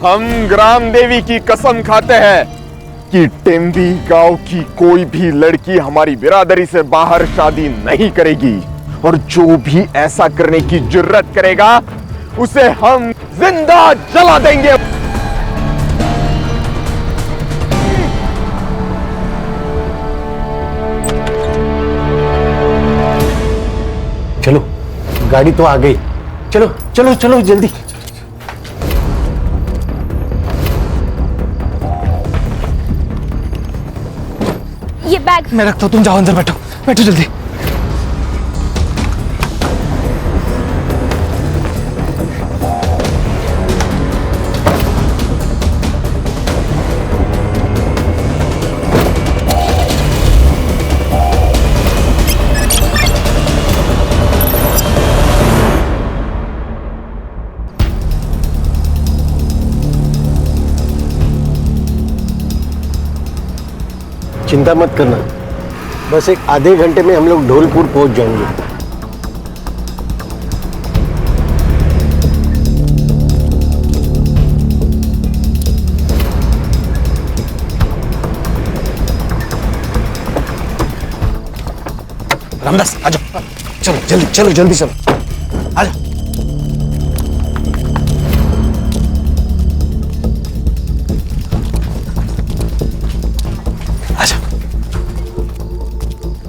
हम ग्राम देवी की कसम खाते हैं कि टेम्बी गांव की कोई भी लड़की हमारी बिरादरी से बाहर शादी नहीं करेगी, और जो भी ऐसा करने की जुर्रत करेगा उसे हम जिंदा जला देंगे। चलो, गाड़ी तो आ गई। चलो चलो चलो जल्दी। ये बैग मैं रखता हूँ, तुम जाओ अंदर बैठो, बैठो जल्दी। चिंता मत करना, बस एक आधे घंटे में हम लोग ढोलपुर पहुंच जाएंगे। रामदास आ जाओ, चलो जल्दी चलो, जल्दी चलो, आ जाओ।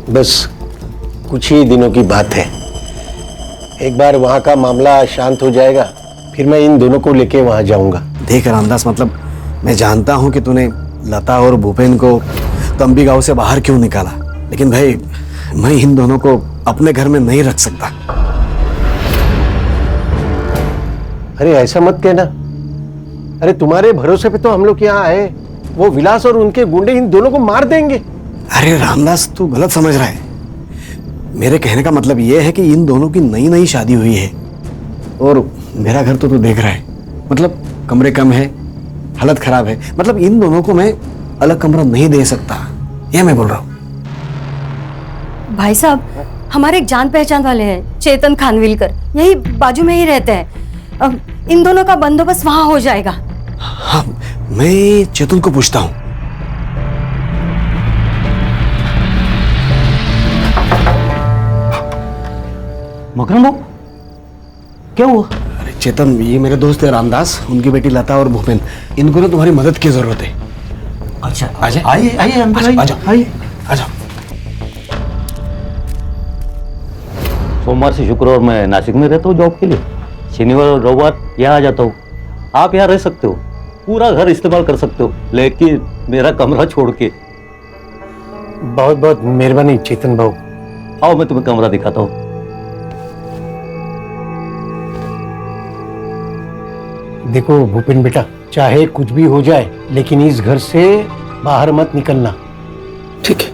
बस कुछ ही दिनों की बात है, एक बार वहां का मामला शांत हो जाएगा, फिर मैं इन दोनों को लेके वहां जाऊंगा। देख रामदास, मतलब मैं जानता हूं कि तूने लता और भूपेन को तंबी गांव से बाहर क्यों निकाला, लेकिन भाई मैं इन दोनों को अपने घर में नहीं रख सकता। अरे ऐसा मत कहना, अरे तुम्हारे भरोसे पे तो हम लोग यहाँ आए, वो विलास और उनके गुंडे इन दोनों को मार देंगे। अरे रामदास, तू गलत समझ रहा है। मेरे कहने का मतलब यह है कि इन दोनों की नई नई शादी हुई है, और मेरा घर तो तू देख रहा है, मतलब कमरे कम है, हालत खराब है, मतलब इन दोनों को मैं अलग कमरा नहीं दे सकता, यह मैं बोल रहा हूँ। भाई साहब, हमारे एक जान पहचान वाले हैं, चेतन खानविलकर, यही बाजू में ही रहते हैं। अब इन दोनों का बंदोबस्त वहां हो जाएगा। हाँ, मैं चेतन को पूछता हूँ। मकरम बाबू, क्या हुआ? अरे चेतन, ये मेरे दोस्त है रामदास, उनकी बेटी लता और भूपेन, इनको ना तुम्हारी मदद की जरूरत है। अच्छा, आइए आइए आइए अंदर आइए, आइए। आ जाओ। सोमवार से शुक्रवार मैं नासिक में रहता हूँ जॉब के लिए, शनिवार और रविवार यहाँ आ जाता हूँ। आप यहाँ रह सकते हो, पूरा घर इस्तेमाल कर सकते हो, लेकिन मेरा कमरा छोड़ के। बहुत बहुत मेहरबानी चेतन भाऊ। आओ मैं तुम्हें कमरा दिखाता हूँ। देखो भूपेन बेटा, चाहे कुछ भी हो जाए, लेकिन इस घर से बाहर मत निकलना, ठीक है।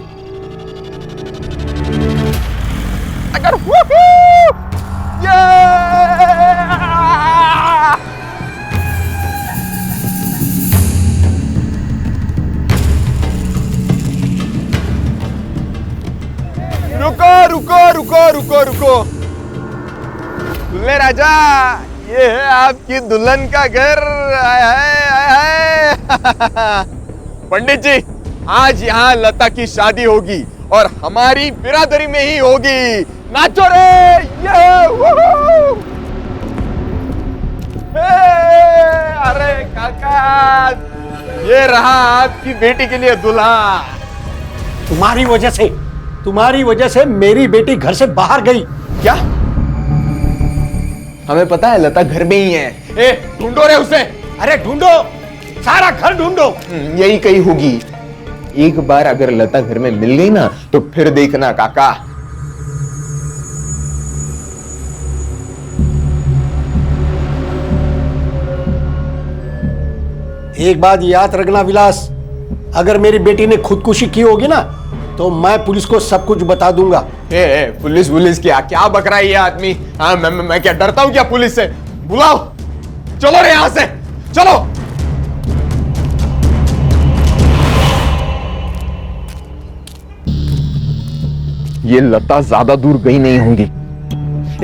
अगर रुको रुको रुको रुको रुको, दुल्हे राजा, ये है आपकी दुल्हन का घर। आय हाय आय हाय। पंडित जी, आज यहाँ लता की शादी होगी और हमारी बिरादरी में ही होगी। नाचो रे, ये अरे काका, ये रहा आपकी बेटी के लिए दूल्हा। तुम्हारी वजह से मेरी बेटी घर से बाहर गई। क्या? हमें पता है लता घर में ही है। ए, ढूंढो रे उसे। अरे ढूंढो, सारा घर ढूंढो। यही कहीं होगी। एक बार अगर लता घर में मिल गई ना, तो फिर देखना काका। एक बात याद रखना विलास, अगर मेरी बेटी ने खुदकुशी की होगी ना, तो मैं पुलिस को सब कुछ बता दूंगा। पुलिस क्या क्या बक रहा है ये आदमी? हाँ, मैं क्या डरता हूं क्या पुलिस से? बुलाओ, चलो रे यहां से, चलो। ये लता ज्यादा दूर गई नहीं होंगी।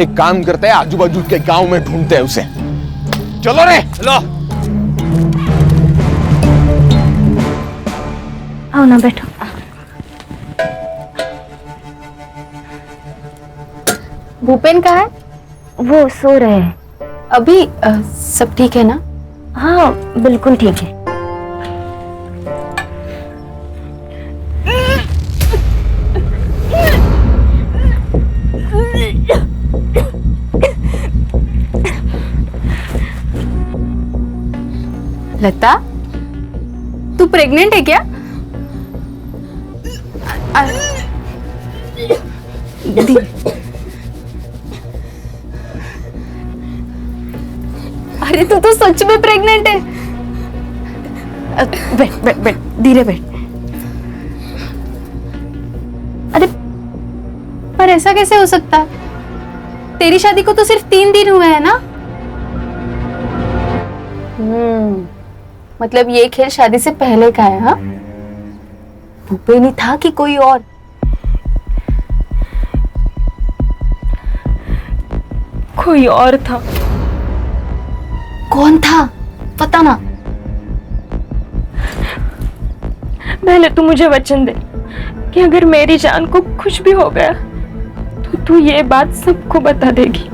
एक काम करते हैं, आजू बाजू के गांव में ढूंढते हैं उसे। चलो रे, चलो। आओ ना बैठो। भूपेन कहाँ है? वो सो रहे हैं। अभी सब ठीक है ना? हाँ बिल्कुल ठीक है। लता, तू प्रेग्नेंट है क्या? अरे तू तो सच में प्रेग्नेंट है। बैठ बैठ बैठ, धीरे बैठ। अरे पर ऐसा कैसे हो सकता है? तेरी शादी को तो सिर्फ 3 दिन हुए हैं ना? मतलब ये खेल शादी से पहले का है? हाँ, भूपेन ही था कि कोई और? कोई और था। कौन था पता ना? पहले तू मुझे वचन दे कि अगर मेरी जान को कुछ भी हो गया तो तू ये बात सबको बता देगी।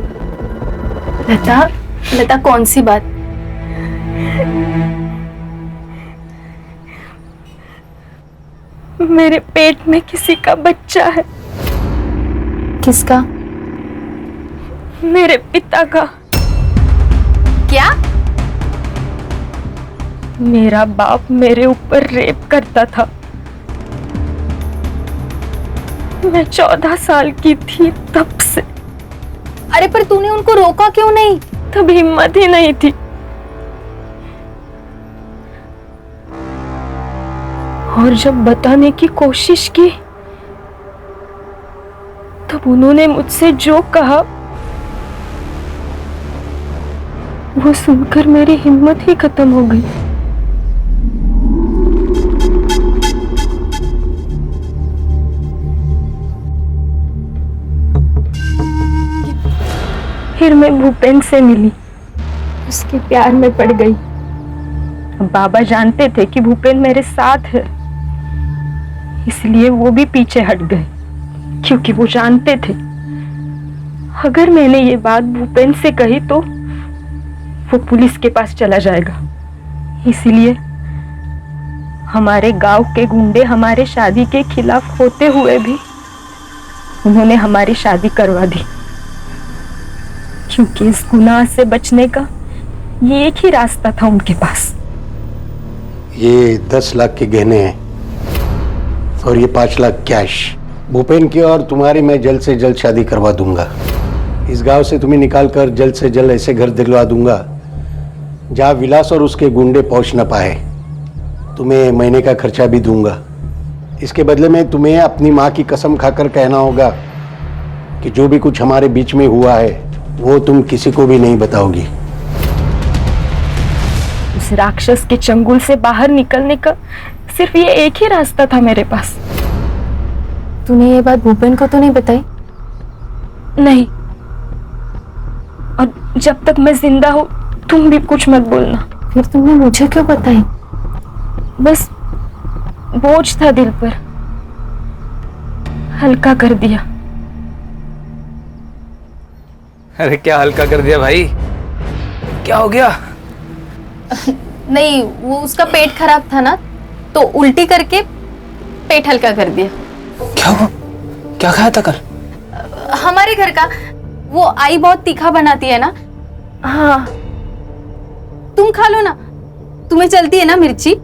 लता, लता कौन सी बात? मेरे पेट में किसी का बच्चा है। किसका? मेरे पिता का। क्या? मेरा बाप मेरे ऊपर रेप करता था। मैं 14 साल की थी तब से। अरे पर तूने उनको रोका क्यों नहीं? तब हिम्मत ही नहीं थी। और जब बताने की कोशिश की तब उन्होंने मुझसे जो कहा वो सुनकर मेरी हिम्मत ही खत्म हो गई। फिर मैं भूपेन से मिली, उसके प्यार में पड़ गई। बाबा जानते थे कि भूपेन मेरे साथ है, इसलिए वो भी पीछे हट गए, क्योंकि वो जानते थे अगर मैंने ये बात भूपेन से कही तो वो पुलिस के पास चला जाएगा। इसलिए हमारे गांव के गुंडे हमारे शादी के खिलाफ होते हुए भी उन्होंने हमारी शादी करवा दी, क्योंकि इस गुनाह से बचने का ये एक ही रास्ता था उनके पास। ये 10 लाख के गहने हैं और ये 5 लाख कैश। भूपेन की और तुम्हारी मैं जल्द से जल्द शादी करवा दूंगा। इस गांव से तुम्हें निकाल कर जल्द से जल्द ऐसे घर दिलवा दूंगा जहाँ विलास और उसके गुंडे पहुंच न पाए। तुम्हें महीने का खर्चा भी दूंगा। इसके बदले में तुम्हें अपनी माँ की कसम खाकर कहना होगा कि जो भी कुछ हमारे बीच में हुआ है वो तुम किसी को भी नहीं बताओगी। उस राक्षस के चंगुल से बाहर निकलने का सिर्फ ये एक ही रास्ता था मेरे पास। तूने ये बात भूपेन को तो नहीं बताई? नहीं, और जब तक मैं जिंदा हूं तुम भी कुछ मत बोलना। फिर तुमने मुझे क्यों बताई? बस बोझ था दिल पर, हल्का कर दिया। अरे क्या हल्का कर दिया भाई? क्या हो गया? नहीं, वो उसका पेट खराब था ना, तो उल्टी करके पेट हल्का कर दिया। क्या हुआ? क्या खाया था कल? हमारे घर का वो आई बहुत तीखा बनाती है ना। हाँ, तुम खा लो ना, तुम्हें चलती है ना मिर्ची?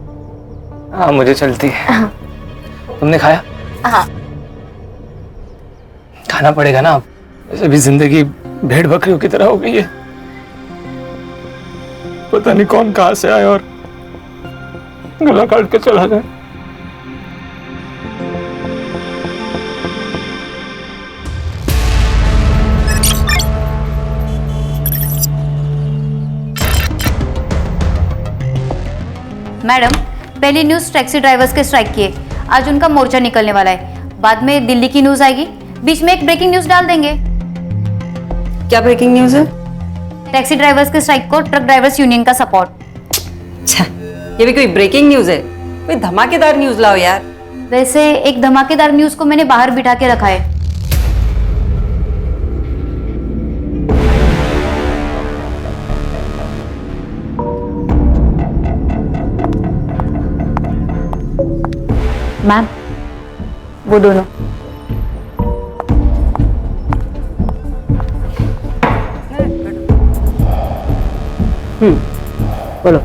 हाँ मुझे चलती है। तुमने खाया? हाँ। खाना पड़ेगा ना, अब वैसे भी जिंदगी भेड़ बकरियों की तरह हो गई है। पता नहीं कौन कहां से आए और गला काट के चला जाए। मैडम, पहली न्यूज़ टैक्सी ड्राइवर्स के स्ट्राइक की है। आज उनका मोर्चा निकलने वाला है। बाद में दिल्ली की न्यूज़ आएगी, बीच में एक ब्रेकिंग न्यूज़ डाल देंगे। क्या ब्रेकिंग न्यूज़ है? टैक्सी ड्राइवर्स के स्ट्राइक को ट्रक ड्राइवर्स यूनियन का सपोर्ट। अच्छा, ये भी कोई ब्रेकिंग न्यूज है? कोई धमाकेदार न्यूज लाओ यार। वैसे एक धमाकेदार न्यूज को मैंने बाहर बिठा के रखा है। मैम, वो दोनों। बोलो।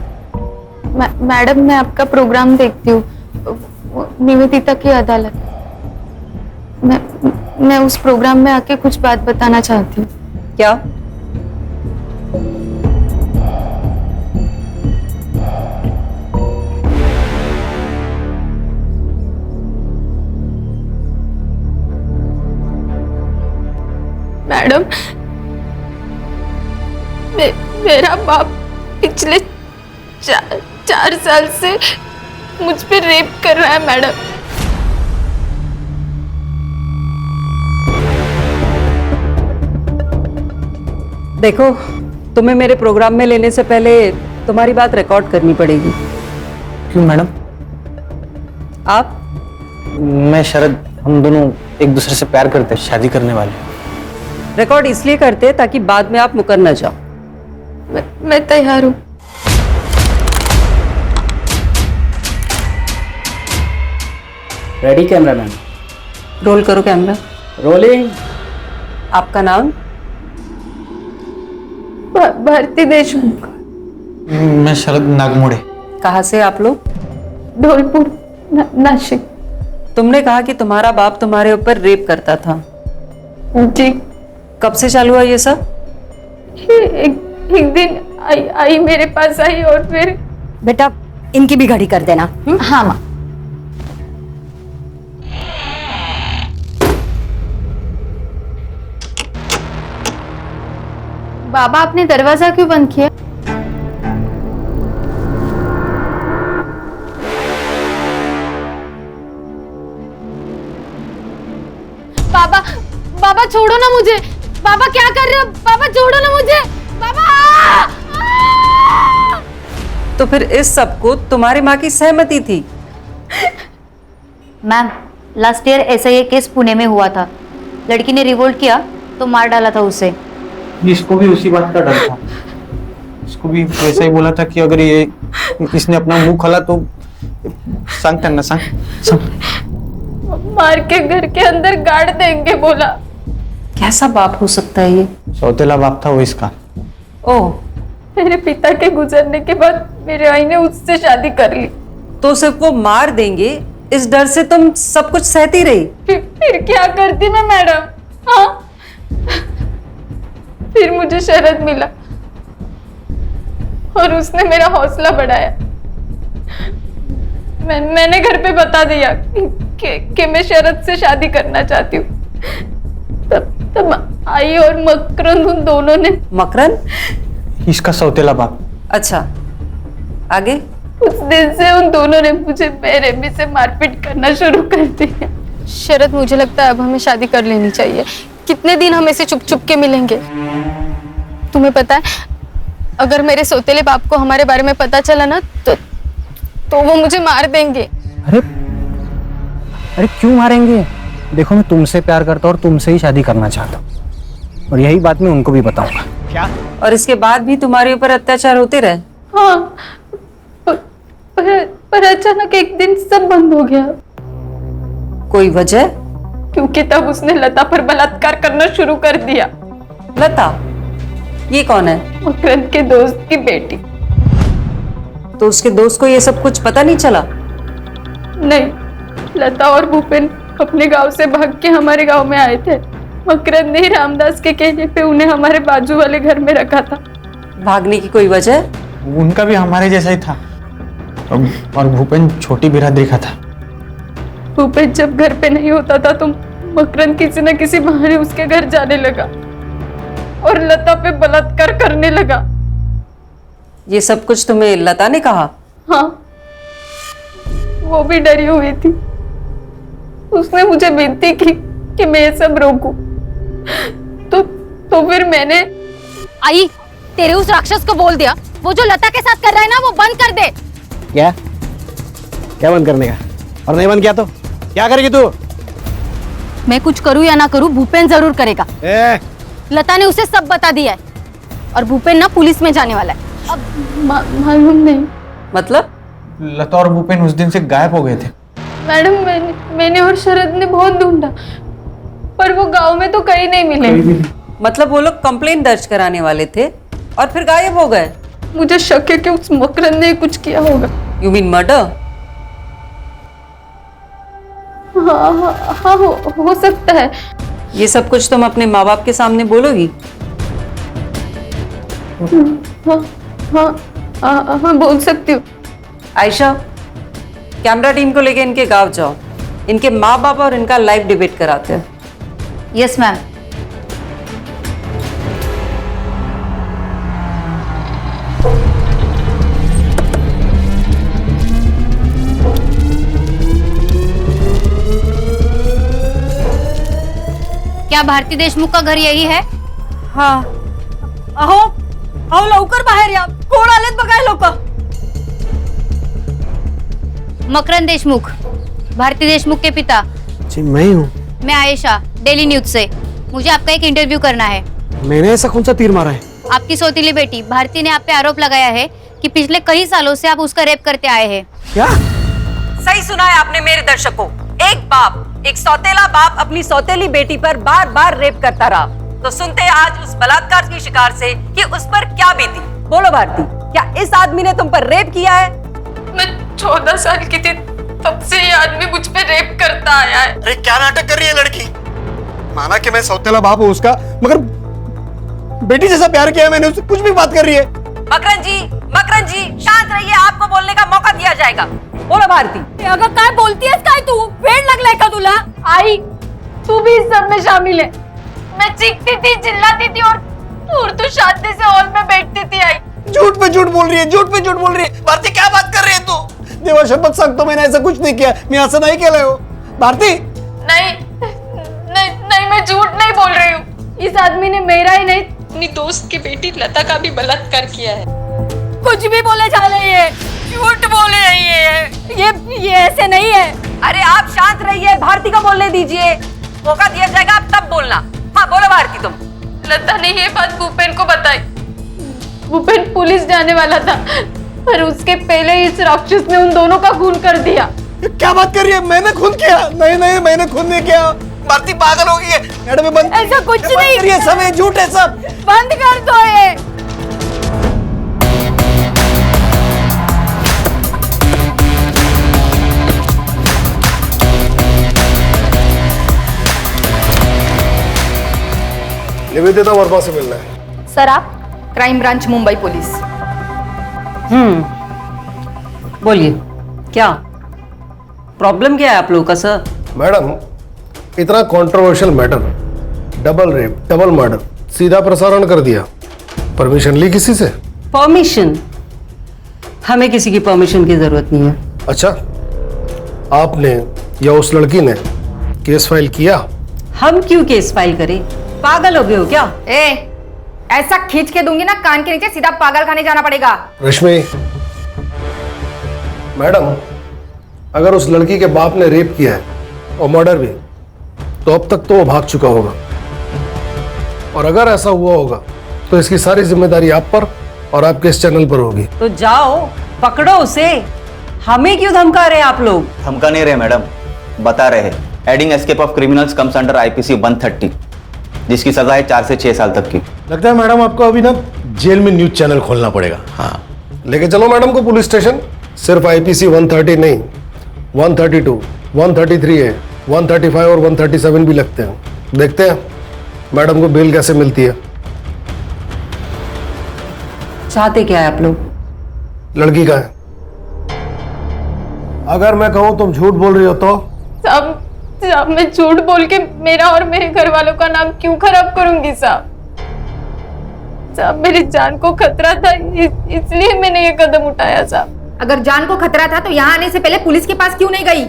मैडम, मैं आपका प्रोग्राम देखती हूँ, निवेदिता की अदालत। मैं उस प्रोग्राम में आके कुछ बात बताना चाहती हूँ। क्या? मैडम, मेरा बाप पिछले 4 साल से मुझ पे रेप कर रहा है मैडम। देखो, तुम्हें मेरे प्रोग्राम में लेने से पहले तुम्हारी बात रिकॉर्ड करनी पड़ेगी। क्यों मैडम? आप? मैं शरद, हम दोनों एक दूसरे से प्यार करते हैं, शादी करने वाले। रिकॉर्ड इसलिए करते ताकि बाद में आप मुकर न जाओ। मैं तैयार हूँ। Ready cameraman? रोल करो कैमरा। रोलिंग। आपका नाम? भारती देशमुख। मैं शरद नागमोड़े। कहाँ से आप लोग? धौलपुर, नासिक। तुमने कहा कि तुम्हारा बाप तुम्हारे ऊपर रेप करता था। जी। कब से चालू हुआ ये सब? एक दिन आई मेरे पास आई और फिर। बेटा, इनकी भी घड़ी कर देना। हाँ माँ। बाबा, आपने दरवाजा क्यों बंद किया? बाबा, बाबा छोड़ो ना मुझे। बाबा क्या कर रहे हो? बाबा छोड़ो ना मुझे। बाबा! तो फिर इस सब को तुम्हारी माँ की सहमति थी? मैम, लास्ट ईयर ऐसा ही केस पुणे में हुआ था। लड़की ने रिवोल्ट किया तो मार डाला था उसे। इसको भी उसी बात का डर था। इसको भी वैसा ही बोला था कि अगर इसने अपना मुंह खोला तो सांग करना, सांग। मार के घर के अंदर गाड़ देंगे बोला। कैसा बाप हो सकता है ये? सौतेला बाप था वो इसका। ओह, मेरे पिता के गुजरने के बाद मेरे आई ने उससे शादी कर ली। तो सिर्फ वो मार देंगे इस डर से तुम सब कुछ सहती रही? फिर क्या करती मैं मैडम? हाँ, फिर मुझे शरद मिला और उसने मेरा हौसला बढ़ाया। मैंने घर पे बता दिया कि मैं शरद से शादी करना चाहती हूँ। तब आई और मकरंद, उन दोनों ने। मकरंद? इसका सौतेला बाप। अच्छा, आगे? उस दिन से उन दोनों ने मुझे बेरहमी से मारपीट करना शुरू कर दिया। शरद, मुझे लगता है अब हमें शादी कर लेनी चाहिए। कितने दिन हम ऐसे चुप चुप के मिलेंगे? तुम्हें पता है, अगर मेरे सौतेले बाप को हमारे बारे में पता चला ना तो वो मुझे मार देंगे। अरे क्यों मारेंगे? देखो, मैं तुमसे प्यार करता हूँ और तुमसे ही शादी करना चाहता हूँ, और यही बात मैं उनको भी बताऊंगा। क्या? और इसके बाद भी तुम्हारे ऊपर अत्याचार होते रहे? हाँ, पर अचानक एक दिन सब बंद हो गया। कोई वजह? क्योंकि तब उसने लता पर बलात्कार करना शुरू कर दिया। लता? ये कौन है? मकरंद के दोस्त की बेटी। तो उसके दोस्त को ये सब कुछ पता नहीं चला? नहीं, लता और भूपेन अपने गांव से भाग के हमारे गांव में आए थे। मकरंद ने रामदास के कहने पे उन्हें हमारे बाजू वाले घर में रखा था। भागने की कोई वजह? उनका भी हमारे जैसा ही था, और भूपेन छोटी बिरादरी का था। भूपेन जब घर पे नहीं होता था तो मकरंद किसी न किसी बहाने उसके घर जाने लगा और लता पे बलात्कार करने लगा। ये सब कुछ तुम्हें लता ने कहा? हाँ, वो भी डरी हुई थी। उसने मुझे विनती की कि मैं ये सब रोकूं। तो फिर मैंने। आई, तेरे उस राक्षस को बोल दिया वो जो लता के साथ कर रहा है ना वो बंद कर दे। क्या क्या बंद करने का? और नहीं बंद किया तो क्या करेगी तू? मैं कुछ करूं या ना करूं भूपेन जरूर करेगा। लता ने उसे सब बता दिया है और भूपेन ना पुलिस में जाने वाला है। अब मालूम नहीं। मतलब? लता और भूपेन उस दिन से गायब हो गए थे। मैडम मैंने और शरद ने बहुत ढूंढा पर वो गांव में तो कहीं नहीं मिले। मतलब वो लोग कंप्लेंट दर्ज कराने वाले थे और फिर गायब हो गए? मुझे शक है कि उस मकरंद ने कुछ किया होगा। You mean murder? हाँ, हो सकता है। ये सब कुछ तुम अपने माँ बाप के सामने बोलोगी? हाँ, बोल सकती हूँ। आयशा, कैमरा टीम को लेके इनके गांव जाओ, इनके माँ बाप और इनका लाइव डिबेट कराते हैं। Yes ma'am. क्या भारती देशमुख का घर यही है? हाँ। अहो अहो लवकर बाहेर या, कोण आलेत बघाय लोक। मकरंद देशमुख, भारती देशमुख के पिता। जी मैं ही हूँ। मैं आयशा, डेली न्यूज से। मुझे आपका एक इंटरव्यू करना है। मैंने ऐसा कौन सा तीर मारा है? आपकी सौतीली बेटी भारती ने आप पे आरोप लगाया है कि पिछले कई सालों से आप उसका रेप करते आए हैं। क्या? सही सुना है आपने मेरे दर्शकों। एक बाप, एक सौतेला बाप अपनी सौतेली बेटी पर बार बार रेप करता रहा। तो सुनते हैं आज उस बलात्कार की शिकार से कि उस पर क्या बीती। बोलो भारती, क्या इस आदमी ने तुम पर रेप किया है? मैं 14 साल की थी तब से ये आदमी मुझ पे रेप करता आया है। अरे क्या नाटक कर रही है लड़की? माना कि मैं सौतेला बाप हूँ उसका, मगर बेटी जैसा प्यार किया मैंने उससे, कुछ भी बात कर रही है। मकरन जी शांत रहिए, आपको बोलने का मौका दिया जाएगा। बोलो भारती। अगं काय बोलतीयस काय तू? वेड लागलाय का तुला? आई, तू भी इस सब में शामिल है। मैं चीखती थी, चिल्लाती थी और तू शांति से हॉल में बैठती थी। आई, झूठ पे झूठ बोल रही है, झूठ पे झूठ बोल रही है। भारती क्या बात कर रही है तू? देवा शपथ सांगतो मैंने ऐसा कुछ नहीं किया, मैं असं नाही केलंय हो। भारती नहीं, मैं झूठ नहीं बोल रही हूँ। इस आदमी ने मेरा ही नहीं, अपनी दोस्त की बेटी लता का भी बलात्कार किया है। कुछ भी बोले जा रही है, झूठ बोले रही है। ये ऐसे नहीं है। अरे आप शांत रहिए, भारती को बोलने दीजिए, मौका दिया जाएगा, आप तब बोलना। हाँ बोलो भारती तुम। लता ने ये बात भूपेन को बताई। भूपेन पुलिस जाने वाला था पर उसके पहले इस राक्षस ने उन दोनों का खून कर दिया। क्या बात कर रही है? मैंने खून किया? नहीं मैंने खून नहीं किया। भारती पागल हो गई है। मैडम बंद, ऐसा कुछ नहीं। ये सब है, झूठ है सब। बंद कर दो ये। निवेदिता वर्मा से मिलना है। सर आप? Crime branch Mumbai police. बोलिए, क्या प्रॉब्लम क्या है आप लोगों का सर? मैडम, इतना controversial matter, double rape, double murder, सीधा प्रसारण कर दिया। परमिशन ली किसी से? परमिशन? हमें किसी की परमिशन की जरूरत नहीं है। अच्छा, आपने या उस लड़की ने केस फाइल किया? हम क्यों केस फाइल करें? पागल हो गए हो क्या? ऐसा खींच के दूंगी ना कान के नीचे, सीधा पागल खाने जाना पड़ेगा। रश्मि मैडम, अगर उस लड़की के बाप ने रेप किया है और मर्डर भी, तो अब तक तो वो भाग चुका होगा। और अगर ऐसा हुआ होगा तो इसकी सारी जिम्मेदारी आप पर और आपके इस चैनल पर होगी। तो जाओ पकड़ो उसे। हमें क्यों धमका रहे आप लोग? धमका नहीं रहे मैडम, बता रहे हैं। Adding escape of criminals comes under IPC 130, जिसकी सजा है 4 से 6 साल तक की। लगता है मैडम आपको अभी ना जेल में न्यूज चैनल खोलना पड़ेगा। हाँ, लेके चलो मैडम को पुलिस स्टेशन। सिर्फ आईपीसी 130 नहीं, 132, 133 है, 135 और 137 भी लगते हैं। देखते हैं मैडम को बेल कैसे मिलती है। चाहते क्या है आप लोग? लड़की का है। अगर मैं कहूं तुम झूठ बोल रही हो तो? साहब मैं झूठ बोल के मेरा और मेरे घर वालों का नाम क्यों खराब करूंगी साहब? मेरी जान को खतरा था, इसलिए मैंने ये कदम उठाया साहब। अगर जान को खतरा था तो यहाँ आने से पहले पुलिस के पास क्यों नहीं गई?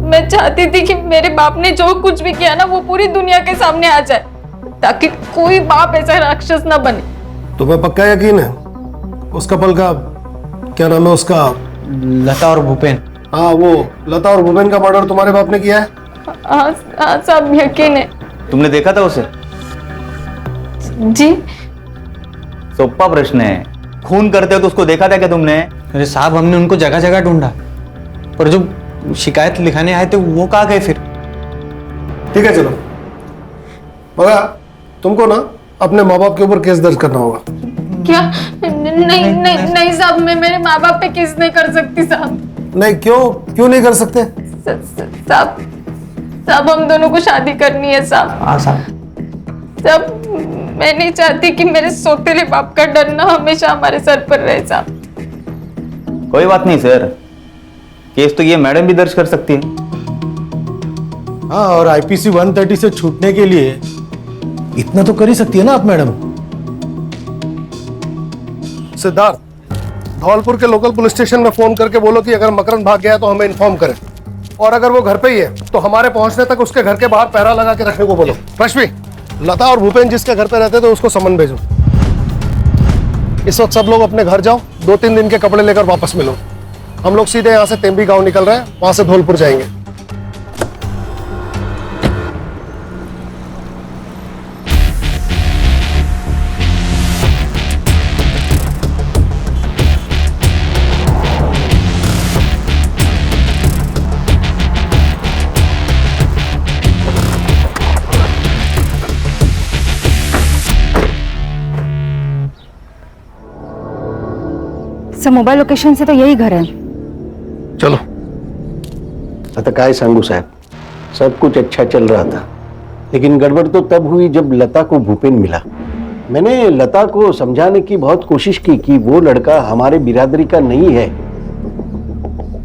मैं चाहती थी कि मेरे बाप ने जो कुछ भी किया ना वो पूरी दुनिया के सामने आ जाए, ताकि कोई बाप ऐसा राक्षस ना बने। तुम्हें पक्का यकीन है उस कपल का क्या नाम है उसका? लता और भूपेन। हाँ, वो लता और भूपेन का मर्डर तुम्हारे बाप ने किया है? हाँ साहब, यकीन है। तुमने देखा था उसे? जी। सोप्पा प्रश्न है। खून करते हो तो उसको देखा था क्या तुमने? अरे साहब, हमने उनको जगह जगह ढूंढा, पर जो शिकायत लिखाने आए थे वो कहाँ गए फिर? ठीक है, चलो मगर तुमको ना अपने माँ बाप के ऊपर केस दर्ज करना होगा। क्या? नहीं साहब, मैं मेरे माँ बाप पे केस नहीं कर सकती साहब। नहीं, क्यों नहीं कर सकते? साहब हम दोनों को शादी करनी है साहब। हाँ साहब। साहब मैं नहीं चाहती कि मेरे सौतेले बाप का डर ना हमेशा हमारे सर पर रहे साहब। कोई बात नहीं सर, केस तो ये मैडम भी दर्ज कर सकती है। हाँ, और आईपीसी 130 से छूटने के लिए इतना तो कर ही सकती है ना आप मैडम। सिद्धार्थ, धौलपुर के लोकल पुलिस स्टेशन में फोन करके बोलो कि अगर मकरंद भाग गया तो हमें इन्फॉर्म करें, और अगर वो घर पे ही है तो हमारे पहुंचने तक उसके घर के बाहर पहरा लगा के रखने को बोलो। रश्मि, लता और भूपेन जिसके घर पे रहते थे उसको समन भेजो। इस वक्त सब लोग अपने घर जाओ, 2-3 दिन के कपड़े लेकर वापस मिलो। हम लोग सीधे यहाँ से तेम्बी गांव निकल रहे हैं, वहां से धौलपुर जाएंगे। सर मोबाइल लोकेशन से तो यही घर है। चलो। आता काय सांगू साहब, सब कुछ अच्छा चल रहा था, लेकिन गड़बड़ तो तब हुई जब लता को भूपेन मिला। मैंने लता को समझाने की बहुत कोशिश की कि वो लड़का हमारे बिरादरी का नहीं है,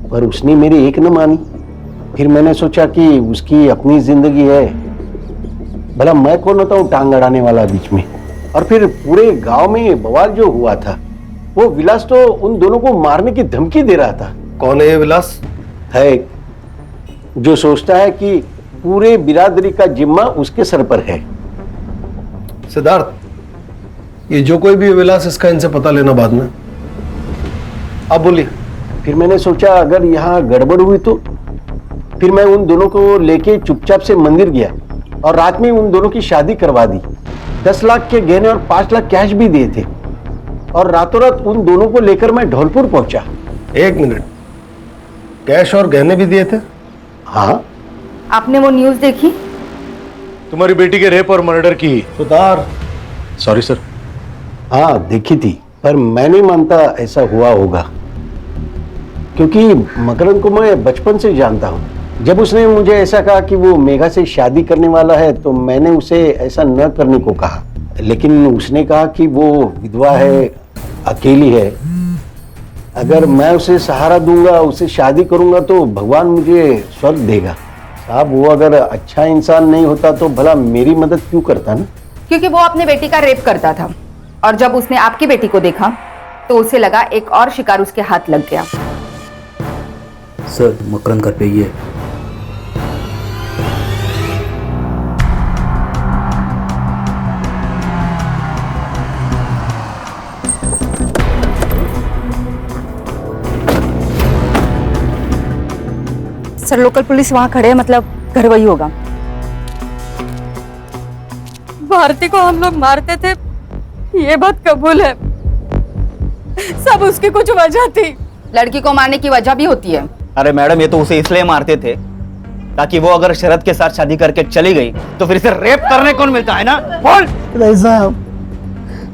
पर उसने मेरी एक न मानी। फिर मैंने सोचा कि उसकी अपनी जिंदगी है, भला मैं कौन होता हूँ टांग अड़ाने वाला बीच में। और फिर पूरे गांव में बवाल जो हुआ था, वो विलास तो उन दोनों को मारने की धमकी दे रहा था। कौन है ये विलास? है जो सोचता है कि पूरे बिरादरी का जिम्मा उसके सर पर है। सिद्धार्थ, ये जो कोई भी विलास, इसका इनसे पता लेना बाद में। आप बोलिए। फिर मैंने सोचा अगर यहाँ गड़बड़ हुई तो फिर मैं उन दोनों को लेके चुपचाप से मंदिर गया और रात में उन दोनों की शादी करवा दी। 10 लाख के गहने और 5 लाख कैश भी दिए थे, और रातों रात उन दोनों को लेकर मैं धौलपुर पहुंचा। 1 मिनट, कैश और गहने भी दिए थे? हाँ। आपने वो न्यूज़ देखी? तुम्हारी बेटी के रेप और मर्डर की। Sutar, sorry sir. हाँ देखी थी, पर मैं नहीं मानता ऐसा हुआ होगा, क्योंकि मकरंद को मैं बचपन से जानता हूँ। जब उसने मुझे ऐसा कहा कि वो मेघा से शादी करने वाला है तो मैंने उसे ऐसा न करने को कहा, लेकिन उसने कहा कि वो विधवा है, अकेली है, अगर मैं उसे सहारा दूंगा, उसे शादी करूंगा तो भगवान मुझे स्वर्ग देगा। साहब वो अगर अच्छा इंसान नहीं होता तो भला मेरी मदद क्यों करता ना? क्योंकि वो अपने बेटी का रेप करता था, और जब उसने आपकी बेटी को देखा तो उसे लगा एक और शिकार उसके हाथ लग गया। सर मकरंद घर पे ही है। सर लोकल पुलिस वहां खड़े है, मतलब घर वही होगा। भारती को हम लोग मारते थे, ये बात कबूल है। सब उसकी कुछ वजह थी। लड़की को मारने की वजह भी होती है। अरे मैडम, ये तो उसे इसलिए मारते थे ताकि वो अगर शरद के साथ शादी करके चली गई तो फिर इसे रेप करने कौन मिलता है ना? बोल। नहीं साहब,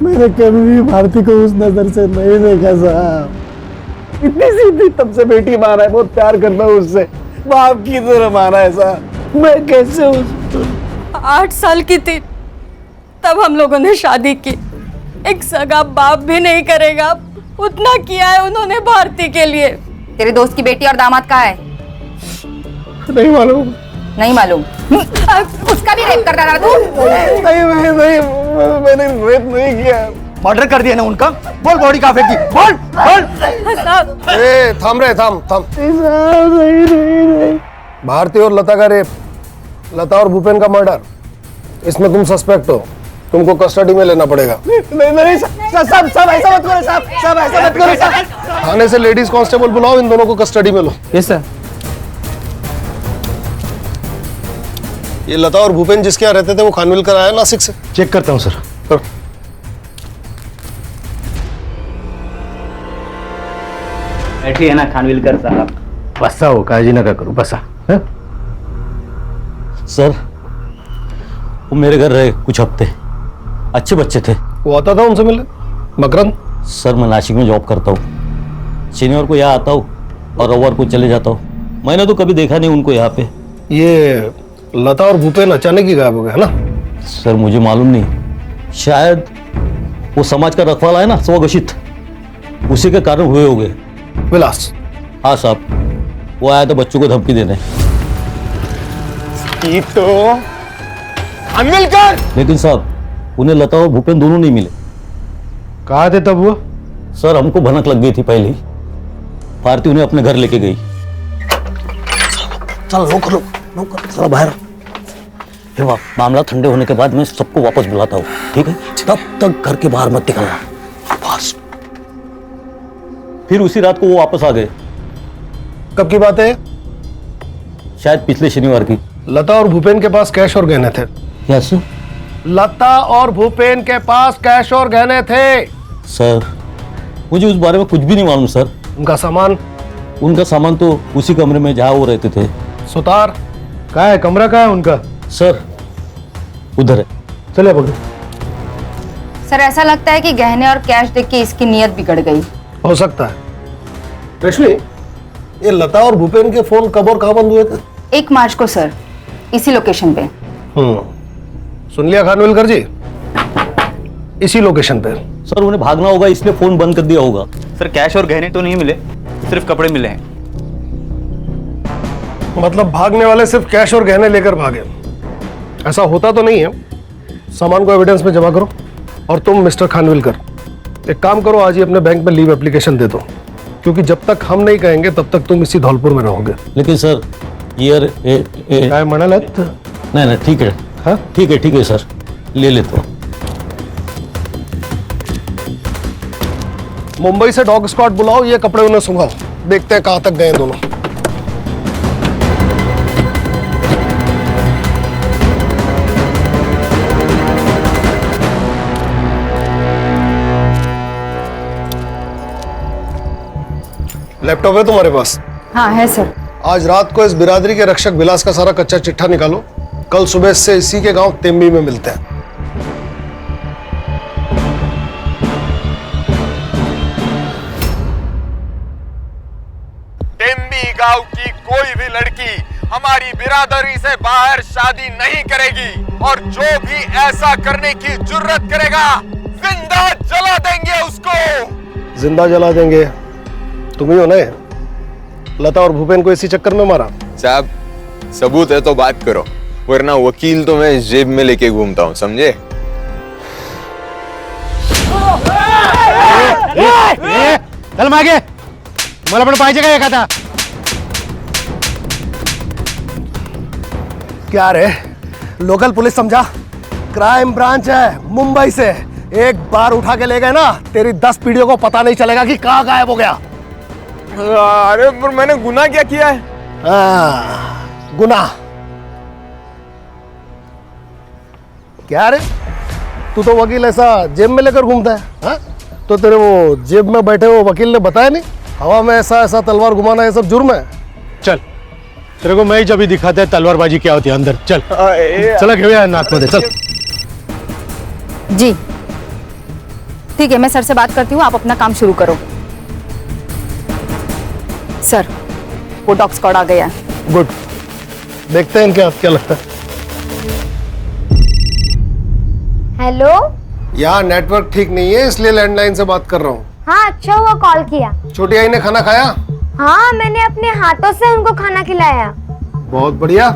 मैंने कभी भी भारती को उस नजर से नहीं देखा साहब। इतनी सीधी तब से बेटी मारा है, बहुत प्यार करता हूँ उससे, बाप की तरह मारा है साहब। मैं कैसे उसको 8 साल की थी तब हम लोगों ने शादी की। एक सगा बाप भी नहीं करेगा उतना किया है उन्होंने भारती के लिए। तेरे दोस्त की बेटी और दामाद कहाँ है? नहीं मालूम। नहीं मालूम? उसका भी रेप करता था तू? नहीं, मैंने रेप नहीं किया। मर्डर कर दिया ना उनका? बोल बॉडी कहाँ फेंकी? बोल बोल। ए, थाम रे, थाम। नहीं। भारती और लता का रेप, लता और भूपेन का मर्डर, इसमें तुम सस्पेक्ट हो। तुमको कस्टडी में लेना पड़ेगा। नहीं सब ऐसा मत करो साहब, सब ऐसा मत करो साहब। थाने से लेडीज कांस्टेबल बुलाओ, इन दोनों को कस्टडी में लो। Yes sir. ये लता और भूपेन जिसके यहाँ रहते थे वो खानविलकर आया नासिक से। चेक करता हूँ सर। बैठिए ना खानविलकर साहब। बसा हो, काळजी नका करू, बसा। हं? सर वो मेरे घर रहे कुछ हफ्ते, अच्छे बच्चे थे। वो आता था उनसे मिलने? मकरंद? सर मैं नासिक में जॉब करता हूँ, शनिवार को यहाँ आता हूँ और रविवार को चले जाता हूँ। मैंने तो कभी देखा नहीं उनको यहाँ पे। ये लता और भूपेन अचानक ही गायब हो गए है ना? सर मुझे मालूम नहीं, शायद वो समाज का रखवाला है ना, स्वघोषित, उसी के कारण हुए होंगे। विलास? हाँ साहब, वो आया था बच्चों को धमकी देने। ये तो खानविलकर। लेकिन साहब उन्हें लता और भूपेन दोनों नहीं मिले। कहाँ थे तब वो? सर हमको भनक लग गई थी पहले ही, भारती उन्हें अपने घर लेके गई। चल लो चलो बाहर। फिर मामला ठंडे होने के बाद मैं सबको वापस बुलाता हूँ, ठीक है? तब तक घर के बाहर मत निकलना, बस। फिर उसी रात को वो वापस आ गए। कब की बात है? शायद पिछले शनिवार की। लता और भूपेन के पास कैश और गहने थे। यस लता और भूपेन के पास कैश और गहने थे। सर मुझे उस बारे में कुछ भी नहीं मालूम सर। उनका सामान? उनका सामान तो उसी कमरे में जहाँ वो रहते थे। सुतार? कहाँ है कमरा, कहाँ है उनका? सर उधर है। चले पकड़ो। सर ऐसा लगता है कि गहने और कैश देख के इसकी नीयत बिगड़ गई। हो सकता है। रश्मि, ये लता और भूपेन के फोन कब और कहाँ बंद हुए थे? 1 मार्च को सर, इसी लोकेशन पे। सुन लिया खानविलकर जी? इसी लोकेशन पे। सर उन्हें भागना होगा इसलिए फोन बंद कर दिया होगा। सर कैश और गहने तो नहीं मिले, सिर्फ कपड़े मिले हैं। मतलब भागने वाले सिर्फ कैश और गहने लेकर भागे? ऐसा होता तो नहीं है। सामान को एविडेंस में जमा करो। और तुम मिस्टर खानविलकर एक काम करो, आज ही अपने बैंक में लीव एप्लीकेशन दे दो, क्योंकि जब तक हम नहीं कहेंगे तब तक तुम इसी धौलपुर में रहोगे। लेकिन सर काय म्हणालात? नहीं ठीक है। हाँ ठीक है सर, ले लेता हूँ। मुंबई से डॉग स्क्वाड बुलाओ, ये कपड़े उन्हें सुंघाओ, देखते हैं कहां तक गए दोनों। लैपटॉप है तुम्हारे पास? हाँ है सर। आज रात को इस बिरादरी के रक्षक विलास का सारा कच्चा चिट्ठा निकालो। कल सुबह से इसी के गांव तेम्बी में मिलते हैं। टेम्बी गांव की कोई भी लड़की हमारी बिरादरी से बाहर शादी नहीं करेगी, और जो भी ऐसा करने की जुर्रत करेगा जिंदा जला देंगे उसको। जिंदा जला देंगे? तुम ही हो ना? लता और भूपेन को इसी चक्कर में मारा? साहब सबूत है तो बात करो, वरना वकील तो मैं जेब में लेके घूमता हूँ, समझे? चल मागे, मला पण पाहिजे का एखादा? क्या रे, लोकल पुलिस समझा? क्राइम ब्रांच है, मुंबई से। एक बार उठा के ले गए ना, तेरी 10 पीढ़ियों को पता नहीं चलेगा कि कहाँ गायब हो गया। अरे पर मैंने गुनाह क्या किया है? गुनाह? क्या रे, तू तो वकील ऐसा जेब में लेकर घूमता है? हाँ? तो तेरे वो जेब में बैठे हुए वकील ने बताया नहीं हवा में ऐसा ऐसा तलवार घुमाना ये सब जुर्म है? चल तेरे को मैं जब भी दिखाते हैं तलवारबाजी क्या होती है अंदर। चल चला घेऊया नाथ मध्ये, चल। जी ठीक है, मैं सर से बात करती हूँ, आप अपना काम शुरू करो। सर वो डॉग स्क्वाड आ गया है। गुड, देखते हैं इनके क्या लगता है। हेलो। यहाँ नेटवर्क ठीक नहीं है इसलिए लैंडलाइन से बात कर रहा हूँ। हाँ अच्छा हुआ कॉल किया। छोटी आई ने खाना खाया? हाँ मैंने अपने हाथों से उनको खाना खिलाया। बहुत बढ़िया।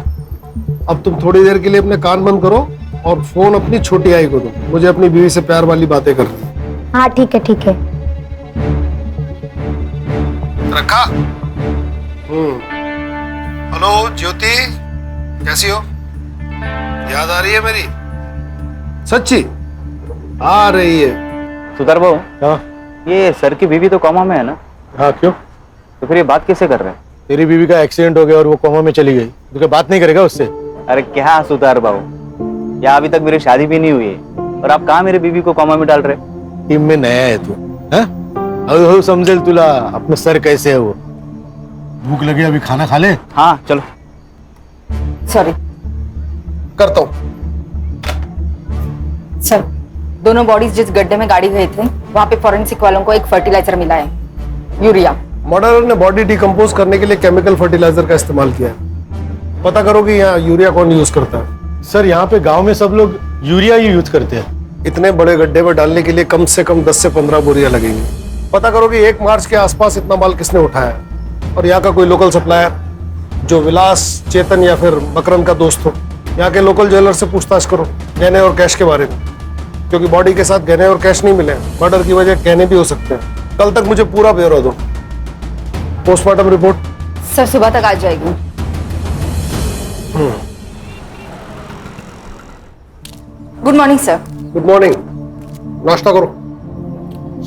अब तुम थोड़ी देर के लिए अपने कान बंद करो और फोन अपनी छोटी आई को दो, मुझे अपनी बीवी से प्यार वाली बातें करनी। हाँ ठीक है ठीक है। रखा? हेलो ज्योति, कैसी हो? याद आ रही है मेरी? सच्ची? आ रही है। सुधार बाबू, हाँ ये सर की बीवी तो कोमा में है ना? हाँ, क्यों? तो फिर ये बात कैसे कर रहे हैं? तेरी बीवी का एक्सीडेंट हो गया और वो कोमा में चली गई, तो क्या बात नहीं करेगा उससे? अरे क्या सुधार बाबू, या अभी तक मेरी शादी भी नहीं हुई है और आप कहाँ मेरी बीवी को कोमा में डाल रहे? टीम में नया है तू, हाँ? हळू समझेल तुला अपना सर कैसे है वो। भूख लगी, अभी खाना खा ले। हाँ चलो। सॉरी करता हूँ। सर, दोनों बॉडीज जिस गड्ढे में गाड़ी गए थे वहाँ पे फॉरेंसिक वालों को एक फर्टिलाइजर मिला है, यूरिया। मर्डरर ने बॉडी डिकम्पोज करने के लिए केमिकल फर्टिलाइजर का इस्तेमाल किया है। पता करो कि यहाँ यूरिया कौन यूज करता है। सर, यहाँ पे गांव में सब लोग यूरिया ही यूज करते हैं। इतने बड़े गड्ढे में डालने के लिए कम से कम 10 से 15 बोरियां लगेंगी। पता करो कि 1 मार्च के आसपास इतना माल किसने उठाया, और यहाँ का कोई लोकल सप्लायर जो विलास, चेतन या फिर मकरंद का दोस्त हो। यहाँ के लोकल ज्वेलर से पूछताछ करो गहने और कैश के बारे में, क्योंकि बॉडी के साथ गहने और कैश नहीं मिले। मर्डर की वजह गहने भी हो सकते हैं। कल तक मुझे पूरा ब्यौरा दो। पोस्टमार्टम रिपोर्ट सर सुबह तक आ जाएगी। Good morning sir. Good morning. नाश्ता करो।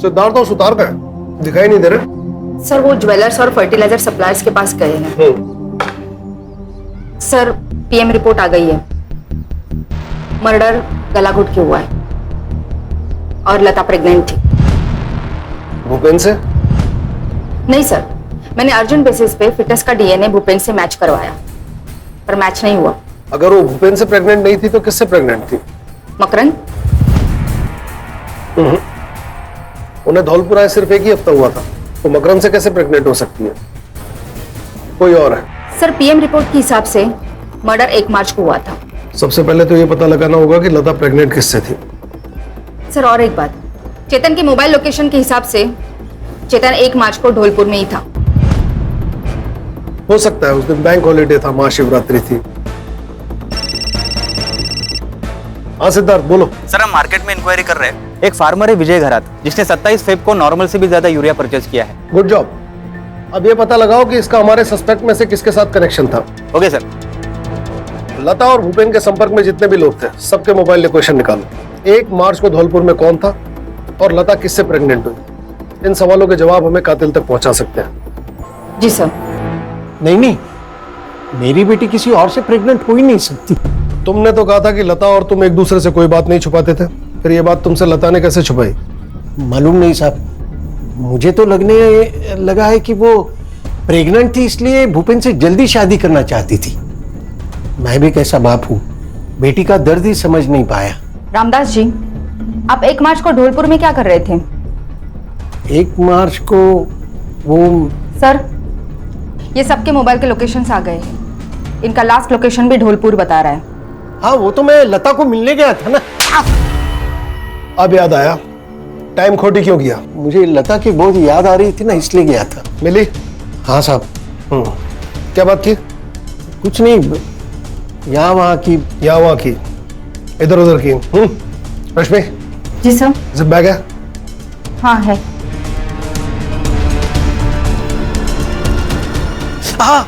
सिद्धार्थ और सुतार का है, दिखाई नहीं दे रहे। सर वो ज्वेलर्स और फर्टिलाइजर सप्लायर्स के पास गए हैं। सर पीएम रिपोर्ट आ गई है। मर्डर गला घुट के हुआ है और लता प्रेग्नेंट थी। भूपेन से? नहीं सर, मैंने अर्जेंट बेसिस पे फिटनेस का डीएनए भूपेन से मैच करवाया, पर मैच नहीं हुआ। अगर वो भूपेन से प्रेग्नेंट नहीं थी तो किससे प्रेग्नेंट थी? मकरंद। उन्हें धौलपुर आए सिर्फ 1 ही हफ्ता हुआ था, तो मकरंद से कैसे प्रेग्नेंट हो सकती है? कोई और है? सर पीएम रिपोर्ट के हिसाब से मर्डर 1 मार्च को हुआ था। सबसे पहले तो ये पता लगाना होगा कि लता प्रेग्नेंट किससे थी। सर और एक बात, चेतन के मोबाइल लोकेशन के हिसाब से चेतन 1 मार्च को ढोलपुर में ही था। हो सकता है उस दिन बैंक हॉलीडे था, महाशिवरात्रि थी। हाँ सिद्धार्थ बोलो। सर हम मार्केट में इंक्वायरी कर रहे हैं। एक फार्मर है विजय घरात, जिसने 27 फेब को नॉर्मल से भी ज्यादा यूरिया परचेज किया है। Good job. अब ये पता लगाओ कि इसका हमारे सस्पेक्ट में से किसके साथ कनेक्शन था। Okay sir. लता और भूपेन के संपर्क में जितने भी लोग थे, सबके मोबाइल लोकेशन निकालो। 1 मार्च को धौलपुर में कौन था और लता किससे प्रेग्नेंट हुई? इन सवालों के जवाब हमें कातिल तक पहुंचा सकते हैं। जी सर। नहीं, मेरी बेटी किसी और से प्रेग्नेंट हो ही नहीं सकती। तुमने तो कहा था कि लता और तुम एक दूसरे से कोई बात नहीं छुपाते थे, फिर ये बात तुमसे लता ने कैसे छुपाई? मालूम नहीं साहब, मुझे तो लगने लगा है कि वो प्रेग्नेंट थी, इसलिए भूपेन से जल्दी शादी करना चाहती थी। मैं भी कैसा बाप हूँ, बेटी का दर्द ही समझ नहीं पाया। रामदास जी, आप 1 मार्च को ढोलपुर में क्या कर रहे थे? 1 मार्च को वो सर, ये सबके मोबाइल के लोकेशंस आ गए हैं। इनका लास्ट लोकेशन भी ढोलपुर बता रहा है। हाँ, वो तो मैं लता को मिलने गया था ना। अब याद आया, टाइम खोटी क्यों किया? मुझे लता की बहुत याद आ रही थी ना, इसलिए गया था। मिली? हाँ साहब। क्या बात की? कुछ नहीं, यहाँ वहाँ की। यहाँ वहाँ की, इधर उधर की। रश्मि। जी सर। जिप बैग है? हाँ है। हाँ,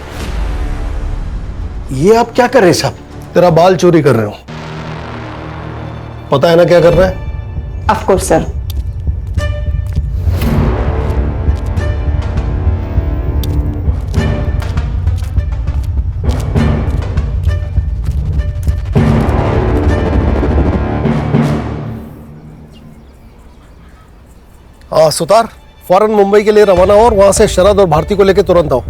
ये आप क्या कर रहे हैं साहब? तेरा बाल चोरी कर रहे हो। पता है ना क्या कर रहा है? Of course sir. हाँ सुतार, फौरन मुंबई के लिए रवाना हो और वहां से शरद और भारती को लेकर तुरंत आओ।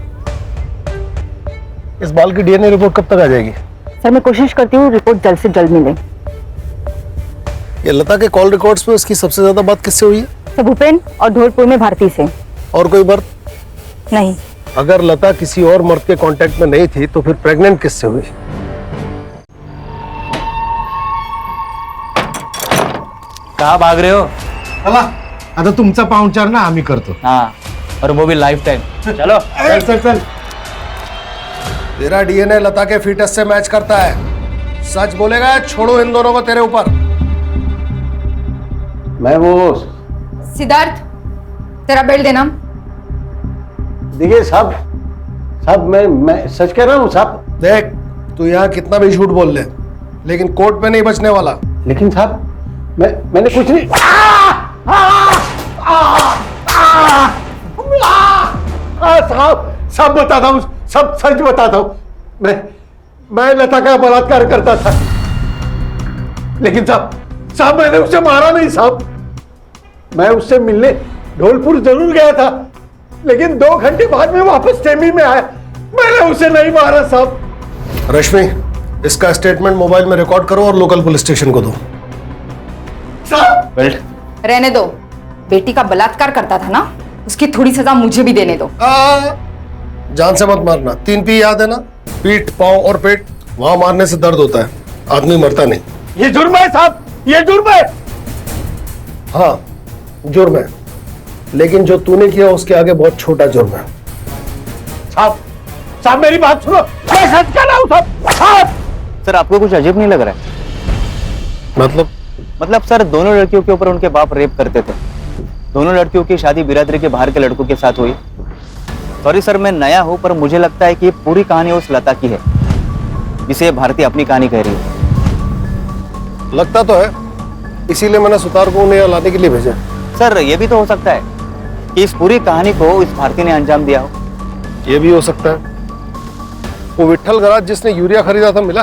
इस बाल की डीएनए रिपोर्ट कब तक आ जाएगी? सर मैं कोशिश करती हूँ रिपोर्ट जल्द से जल्द मिले। ये लता के कॉल रिकॉर्ड्स में उसकी सबसे ज्यादा बात किससे हुई है? सर भूपेन और ढोलपुर में भारती से। और कोई मर्द? नहीं। अगर लता किसी और मर्द के कांटेक्ट में नहीं थी तो फिर प्रेग्नेंट किससे हुई? कहाँ भाग रहे हो? चला, आता तुमचा पाहुणचार ना आम्ही करतो। हाँ, और वो भी लाइफ टाइम। चलो चल चल चल। तेरा डीएनए लता के फीटस से मैच करता है। सच बोलेगा, छोड़ो इन दोनों को तेरे ऊपर। मैं वो सिद्धार्थ, तेरा बेल्ट देना। देखिए साहब मैं सच कह रहा हूँ साहब। देख, तू यहाँ कितना भी झूठ बोल ले, लेकिन कोर्ट में नहीं बचने वाला। लेकिन साहब, मैंने कुछ नहीं। साहब बताता हूँ, सब सच बताता हूँ। मैं लता का बलात्कार करता था, लेकिन साहब मैंने उसे मारा नहीं साहब। मैं उससे मिलने ढोलपुर जरूर गया था, लेकिन 2 घंटे बाद में वापस टेमी में आया। मैंने उसे नहीं मारा साहब। रश्मि, इसका स्टेटमेंट मोबाइल में रिकॉर्ड करो और लोकल पुलिस स्टेशन को दो। रहने दो, बेटी का बलात्कार करता था ना, उसकी थोड़ी सजा मुझे भी देने दो। जान से मत मारना। 3 पी याद है ना? पीठ, पांव और पेट, वहां मारने से दर्द होता है, आदमी मरता नहीं। ये जुर्म है साहब, ये जुर्म है। हाँ जुर्म है, लेकिन जो तूने किया उसके आगे बहुत छोटा जुर्म है। साहब मेरी बात सुनो, मैं सच कर रहा हूं साहब। सर आपको कुछ अजीब नहीं लग रहा है? मतलब सर, दोनों लड़कियों के ऊपर उनके बाप रेप करते थे। दोनों लड़कियों की शादी बिरादरी के बाहर के लड़कों के साथ हुई। सॉरी सर, मैं नया हूं, पर मुझे लगता है कि ये पूरी कहानी उस लता की है जिसे भारती अपनी कहानी कह रही है। लगता तो है, इसीलिए मैंने सुतार को उन्हें लाने के लिए भेजा। सर ये भी तो हो सकता है कि इस पूरी कहानी को इस भारती ने अंजाम दिया हो। ये भी हो सकता है। वो विट्ठल गराज जिसने यूरिया खरीदा था मिला?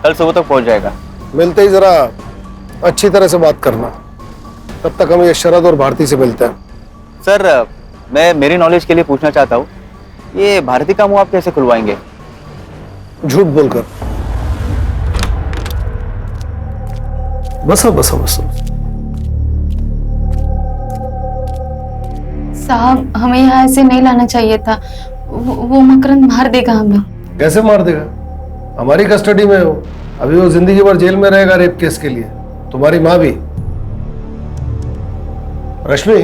कल सुबह तक पहुंच जाएगा। मिलते ही जरा अच्छी तरह से बात करना, तब तक हम ये शरद और भारती से मिलते हैं। सर मैं मेरी नॉलेज के लिए पूछना चाहता हूँ, ये भारती का मुंह आप कैसे खुलवाएंगे? झूठ बोलकर। बसो बसो बसो। साहब हमें यहाँ ऐसे नहीं लाना चाहिए था, वो मकरंद मार देगा हमें। कैसे मार देगा? हमारी कस्टडी में हो, अभी वो जिंदगी भर जेल में रहेगा रेप केस के लिए, तुम्हारी माँ भी। रश्मि,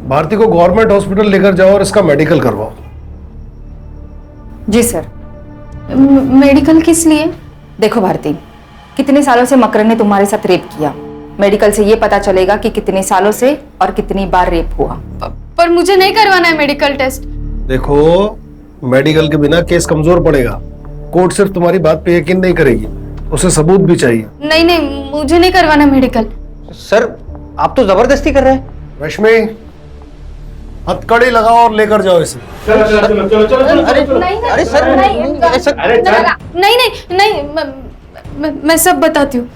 भारती को गवर्नमेंट हॉस्पिटल लेकर जाओ और इसका मेडिकल करवाओ। जी सर। मेडिकल किस लिए? देखो भारती, कितने सालों से मकरंद ने तुम्हारे साथ रेप किया, मेडिकल से ये पता चलेगा कि कितने सालों से और कितनी बार रेप हुआ। पर मुझे नहीं करवाना है मेडिकल टेस्ट। देखो, मेडिकल के बिना केस कमजोर पड़ेगा। कोर्ट सिर्फ तुम्हारी बात पे यकीन नहीं करेगी, उसे सबूत भी चाहिए। नहीं, मुझे नहीं करवाना मेडिकल। सर आप तो जबरदस्ती कर रहे हैं। रश्मि, हथकड़ी लगाओ और लेकर जाओ इसे। नहीं, मैं सब बताती हूँ।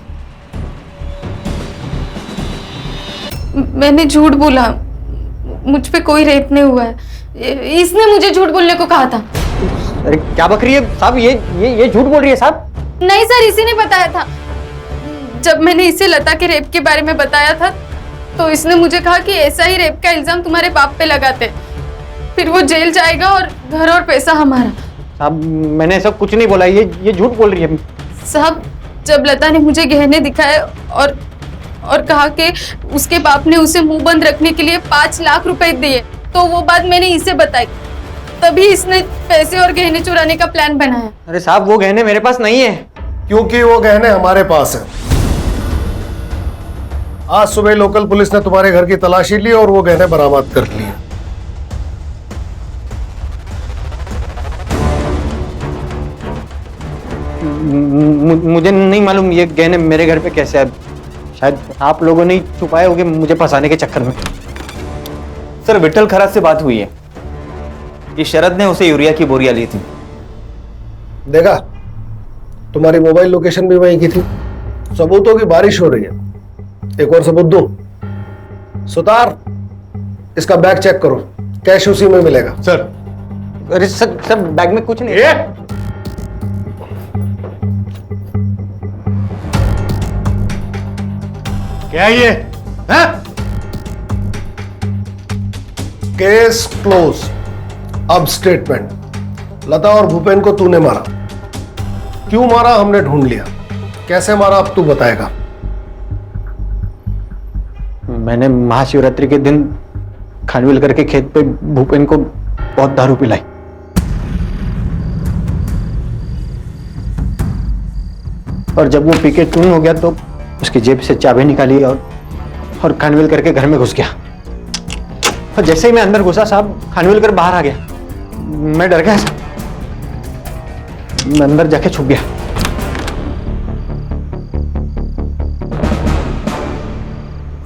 मैंने झूठ बोला, मुझ पे कोई रेप नहीं हुआ है। इसने मुझे झूठ बोलने को कहा था। अरे क्या बक रही है साहब, ये झूठ बोल रही है साहब। नहीं सर, इसी ने बताया था। जब मैंने इसे लता के रेप के बारे में बताया था, तो इसने मुझे कहा कि ऐसा ही रेप का इल्जाम तुम्हारे बाप पे लगाते, फिर वो जेल जाएगा और घर और पैसा हमारा। साहब मैंने ऐसा कुछ नहीं बोला, ये झूठ बोल रही है। साहब जब लता ने मुझे गहने दिखाए और कहा कि उसके बाप ने उसे मुंह बंद रखने के लिए 5 लाख रुपए दिए, तो वो बात मैंने इसे बताई, तभी इसने पैसे और गहने चुराने का प्लान बनाया। अरे साहब वो गहने मेरे पास नहीं है। क्योंकि वो गहने हमारे पास है। आज सुबह लोकल पुलिस ने तुम्हारे घर की तलाशी ली और वो गहने बरामद कर लिए। मुझे नहीं मालूम ये गहने मेरे घर पे कैसे आए। शायद आप लोगों ने छुपाए होंगे मुझे फंसाने के चक्कर में। सर विट्ठल खराज से बात हुई है कि शरद ने उसे यूरिया की बोरियां ली थी। देखा, तुम्हारी मोबाइल लोकेशन भी वहीं की थी। सबूतों की बारिश हो रही है। एक और सबूत दो। सुतार, इसका बैग चेक करो, कैश उसी में मिलेगा। सर। अरे सर बैग में कुछ नहीं है। क्या ये है? Case close. अब स्टेटमेंट। लता और भूपेन को तूने मारा। क्यों मारा हमने ढूंढ लिया, कैसे मारा अब तू बताएगा। मैंने महाशिवरात्रि के दिन खानविल करके खेत पे भूपेन को बहुत दारू पिलाई। और जब वो पी के टून हो गया तो उसकी जेब से चाबी निकाली और खानविल करके घर में घुस गया। और जैसे ही मैं अंदर घुसा साहब, खानविल कर बाहर आ गया। मैं डर गया साहब, मैं अंदर जाके छुप गया।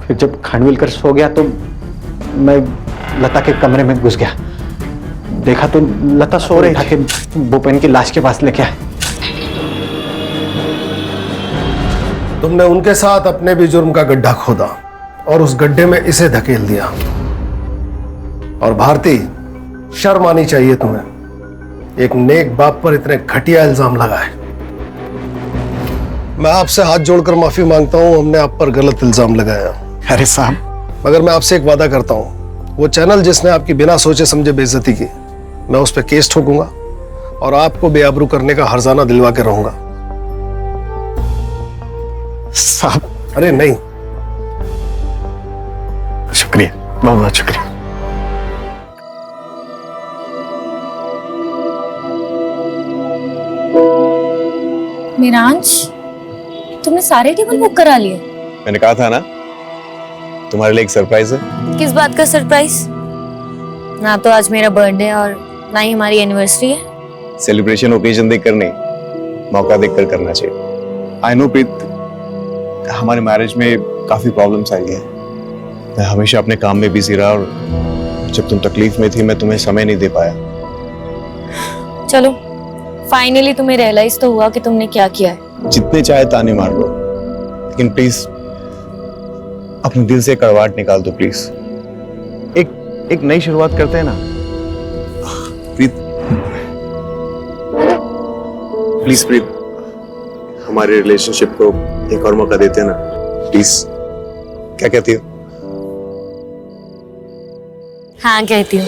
फिर जब खानविलकर सो गया तो मैं लता के कमरे में घुस गया, देखा तो लता सो रही थी, भूपेन की लाश के पास लेके आए। तुमने उनके साथ अपने भी जुर्म का गड्ढा खोदा और उस गड्ढे में इसे धकेल दिया। और भारती, शर्म आनी चाहिए तुम्हें, एक नेक बाप पर इतने घटिया इल्जाम लगाए। मैं आपसे हाथ जोड़कर माफी मांगता हूं, हमने आप पर गलत इल्जाम लगाया। अरे साहब, मगर मैं आपसे एक वादा करता हूं, वो चैनल जिसने आपकी बिना सोचे समझे बेइज्जती की, मैं उस पर केस ठोकूंगा और आपको बेआबरू करने का हर्जाना दिलवा के रहूंगा। साहब। अरे नहीं, शुक्रिया, बहुत बहुत शुक्रिया। मिरांश, तुमने सारे टेबल बुक करा लिए? मैंने कहा था ना तुम्हारे लिए एक सरप्राइज है। किस बात का सरप्राइज? ना तो आज मेरा बर्थडे और ना ही हमारी एनिवर्सरी है। सेलिब्रेशन ओकेजन देखकर नहीं, मौका देखकर करना चाहिए। आई नो प्रीत, हमारे मैरिज में काफी प्रॉब्लम्स आई है। मैं हमेशा अपने काम में बिजी रहा और जब तुम तकलीफ में थी मैं तुम्हें समय नहीं दे पाया। चलो, फाइनली तुम्हें रियलाइज तो हुआ कि तुमने क्या किया है। जितने चाहे ताने मार लो, लेकिन प्लीज अपने दिल से कड़वाहट निकाल दो प्लीज। एक नई शुरुआत करते हैं ना प्रीत। प्लीज प्रीत, हमारे रिलेशनशिप को एक और मौका देते हैं ना प्लीज। क्या कहती हो? हाँ कहती हूँ।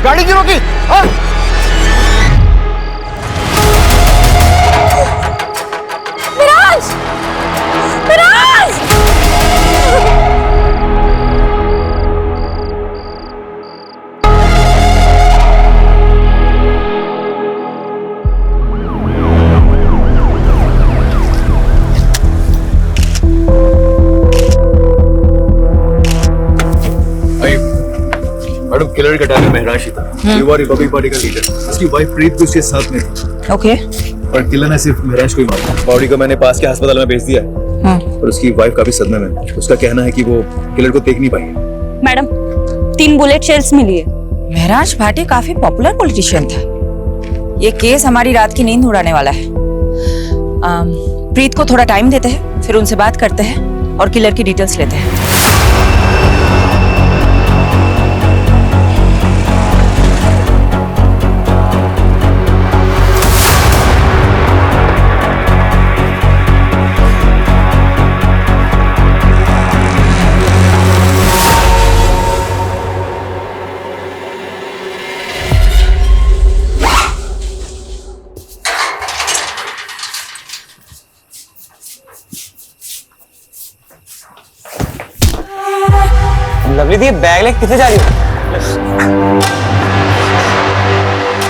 गाड़ी क्यों रोकी? हाँ? मिराज! मिराज! मैडम, किलर का टाइम महराज ही था। युवा रिपब्लिक पार्टी का लीडर, उसकी वाइफ प्रीत भी उसके साथ में थी। ओके। और किलर ने सिर्फ महराज को ही मारा। बॉडी को मैंने पास के अस्पताल में भेज दिया है। और उसकी वाइफ काफी सदमे में। उसका कहना है कि वो किलर को देख नहीं पाई। मैडम, 3 बुलेट शेल्स मिली है। महराज भाटी काफी पॉपुलर पॉलिटिशियन था। ये केस हमारी रात की नींद उड़ाने वाला है। प्रीत को थोड़ा टाइम देते हैं, फिर उनसे बात करते हैं और किलर की डिटेल्स लेते हैं। लवली दी, बैग लेके किसे जा रही हो?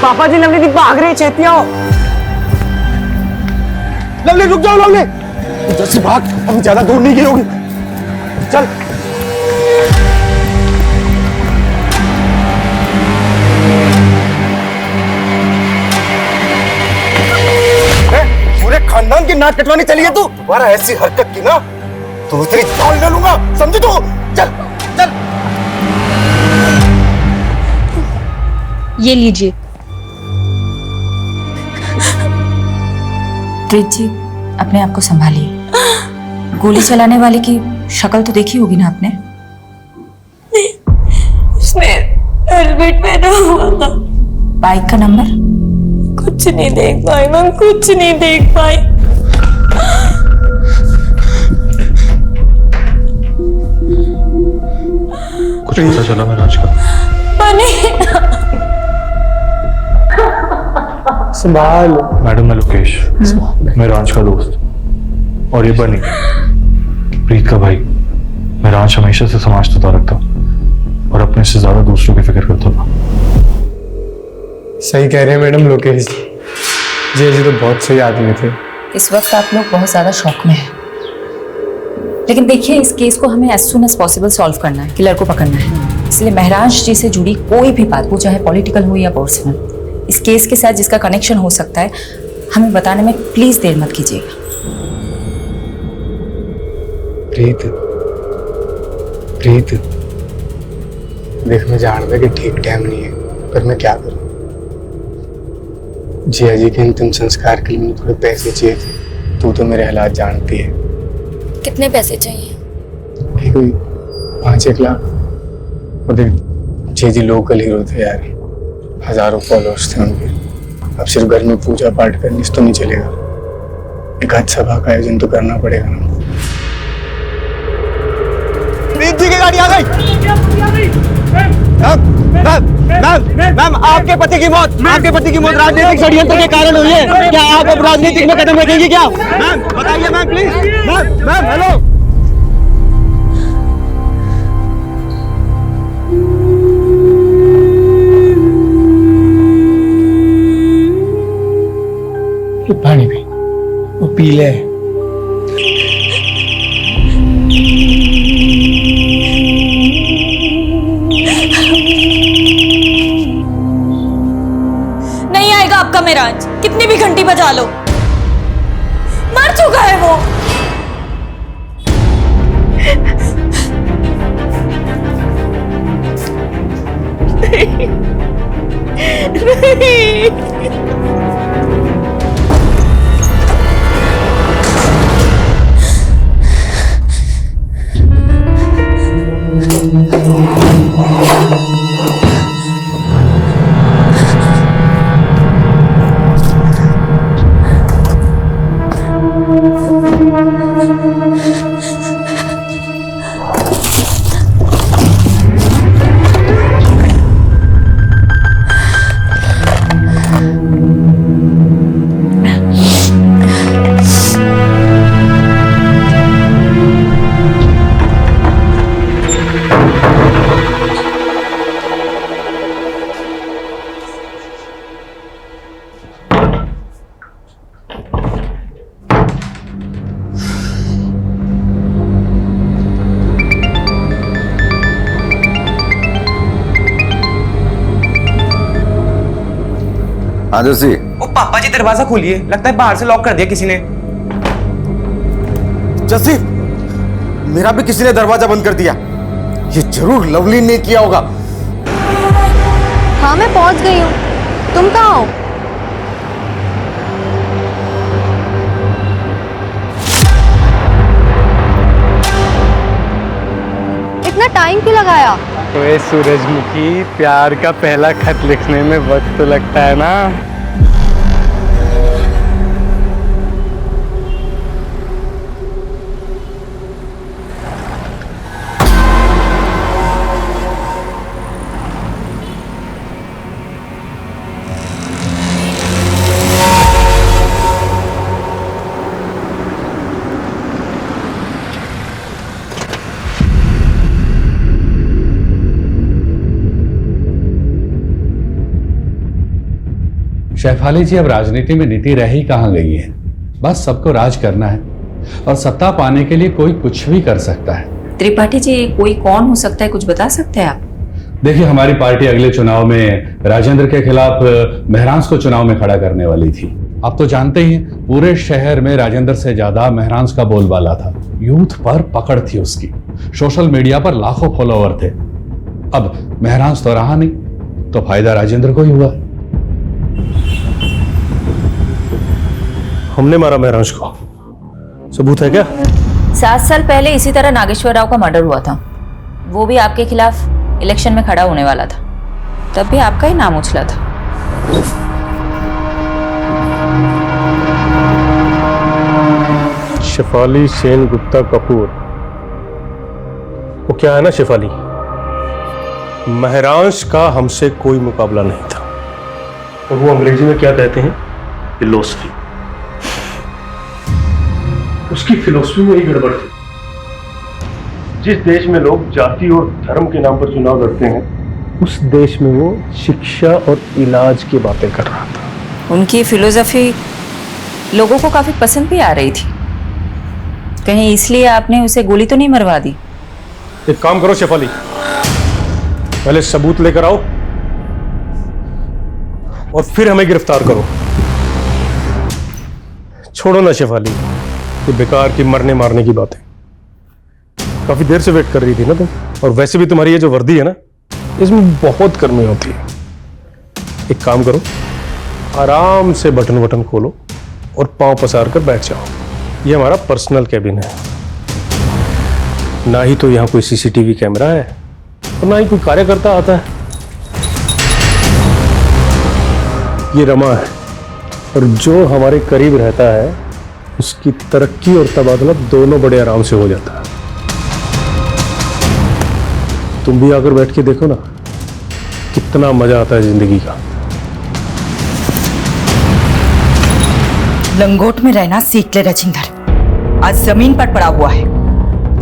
पापा जी, लवली दी भाग रही है, छेती आओ। लवली रुक जाओ। लवली जैसे भाग, हम ज्यादा दूर नहीं गई होगी। चल। पूरे खानदान की नाक कटवाने चली है तू। तुम्हारा ऐसी हरकत की ना तो तेरी जान ले लूंगा, समझी तू? चल चल। ये लीजिए। प्रीत जी, अपने आप को संभालिए। गोली चलाने वाले की शक्ल तो देखी होगी ना आपने? उसने हेलमेट पहना हुआ था। बाइक का नंबर? कुछ नहीं देख पाई मैं, कुछ नहीं देख पाई। कुछ पता चला महराज का? बनी। संभाल। मैडम मैं लोकेश, मैं रांच का दोस्त, और ये बनी प्रीत का भाई। मैं रांच हमेशा से समझता रखता और अपने से ज्यादा दूसरों की फिक्र करता था। सही कह रहे हैं मैडम लोकेश जी जी तो बहुत सही आदमी थे। इस वक्त आप लोग बहुत ज्यादा शौक में हैं, लेकिन देखिए इस केस को हमें as soon as possible solve करना है, किलर को पकड़ना है। इसलिए महराज जी से जुड़ी कोई भी बात, वो चाहे पॉलिटिकल हो या पर्सनल, इस केस के साथ जिसका कनेक्शन हो सकता है, हमें बताने में प्लीज देर मत कीजिएगा। प्रीत प्रीत देख, मैं जानता कि ठीक टाइम नहीं है, पर मैं क्या करूं। जिया जी के अंतिम संस्कार के लिए मुझे थोड़े पैसे चाहिए थे। तू तो मेरे हालात जानती है। कितने पैसे चाहिए? कोई 5-1 लाख। और देख, जी जी लोकल हीरो थे यार, हजारों फॉलोअर्स थे उनके। अब सिर्फ घर में पूजा पाठ करने से तो नहीं चलेगा, एक आज सभा का आयोजन तो करना पड़ेगा ना। प्रीत जी की गाड़ी आ गई। मैम, आपके पति की मौत राजनीतिक षड्यंत्र के कारण हुई है। क्या आप अब राजनीतिक में कदम रखेंगी क्या? मैम बताइए मैम, प्लीज। Ma'am hello. पानी पी, वो पी ले। नहीं आएगा आपका महराज, कितनी भी घंटी बजा लो। मर चुका है वो। नहीं। हाँ जोशी। ओ पापा जी दरवाजा खोलिए, लगता है बाहर से लॉक कर दिया किसी ने। जसी, मेरा भी किसी ने दरवाजा बंद कर दिया। ये जरूर लवली ने किया होगा। हाँ मैं पहुंच गई हूँ, तुम कहाँ हो? इतना टाइम क्यों लगाया? ओए सूरजमुखी, प्यार का पहला खत लिखने में वक्त तो लगता है ना। शेफाली जी, अब राजनीति में नीति रह ही कहां गई है। बस सबको राज करना है और सत्ता पाने के लिए कोई कुछ भी कर सकता है। त्रिपाठी जी, कोई कौन हो सकता है, कुछ बता सकते हैं आप? देखिए, हमारी पार्टी अगले चुनाव में राजेंद्र के खिलाफ महरांस को चुनाव में खड़ा करने वाली थी। आप तो जानते ही हैं, पूरे शहर में राजेंद्र से ज्यादा महरांस का बोलबाला था। यूथ पर पकड़ थी उसकी, सोशल मीडिया पर लाखों फॉलोवर थे। अब महरांस तो रहा नहीं, तो फायदा राजेंद्र को ही हुआ। हमने मारा महराज को, सबूत है क्या? 7 साल पहले इसी तरह नागेश्वर राव का मर्डर हुआ था। वो भी आपके खिलाफ इलेक्शन में खड़ा होने वाला था, तब भी आपका ही नाम उछला था। शेफाली सेन गुप्ता कपूर, वो क्या है ना शेफाली, महरांश का हमसे कोई मुकाबला नहीं था। और वो अंग्रेजी में क्या कहते हैं? फिलोसफी। उसकी फिलोसफी में ही गड़बड़ थी। जिस देश में लोग जाति और धर्म के नाम पर चुनाव लड़ते हैं, उस देश में वो शिक्षा और इलाज की बातें कर रहा था। उनकी फिलोसफी लोगों को काफी पसंद भी आ रही थी। कहीं इसलिए आपने उसे गोली तो नहीं मरवा दी? एक काम करो शेफाली, पहले सबूत लेकर आओ और फिर हमें गिरफ्तार करो। छोड़ो ना शेफाली, ये बेकार की मरने मारने की बातें। काफी देर से वेट कर रही थी ना तुम, और वैसे भी तुम्हारी ये जो वर्दी है ना, इसमें बहुत गर्मी होती है। एक काम करो, आराम से बटन वटन खोलो और पांव पसार कर बैठ जाओ। ये हमारा पर्सनल कैबिन है। ना ही तो यहां कोई सीसीटीवी कैमरा है और ना ही कोई कार्यकर्ता आता है। ये रमा है, और जो हमारे करीब रहता है उसकी तरक्की और तबादला दोनों बड़े आराम से हो जाता है। तुम भी आकर बैठ के देखो ना, कितना मजा आता है जिंदगी का। लंगोट में रहना सीख ले राजेंद्र। आज जमीन पर पड़ा हुआ है,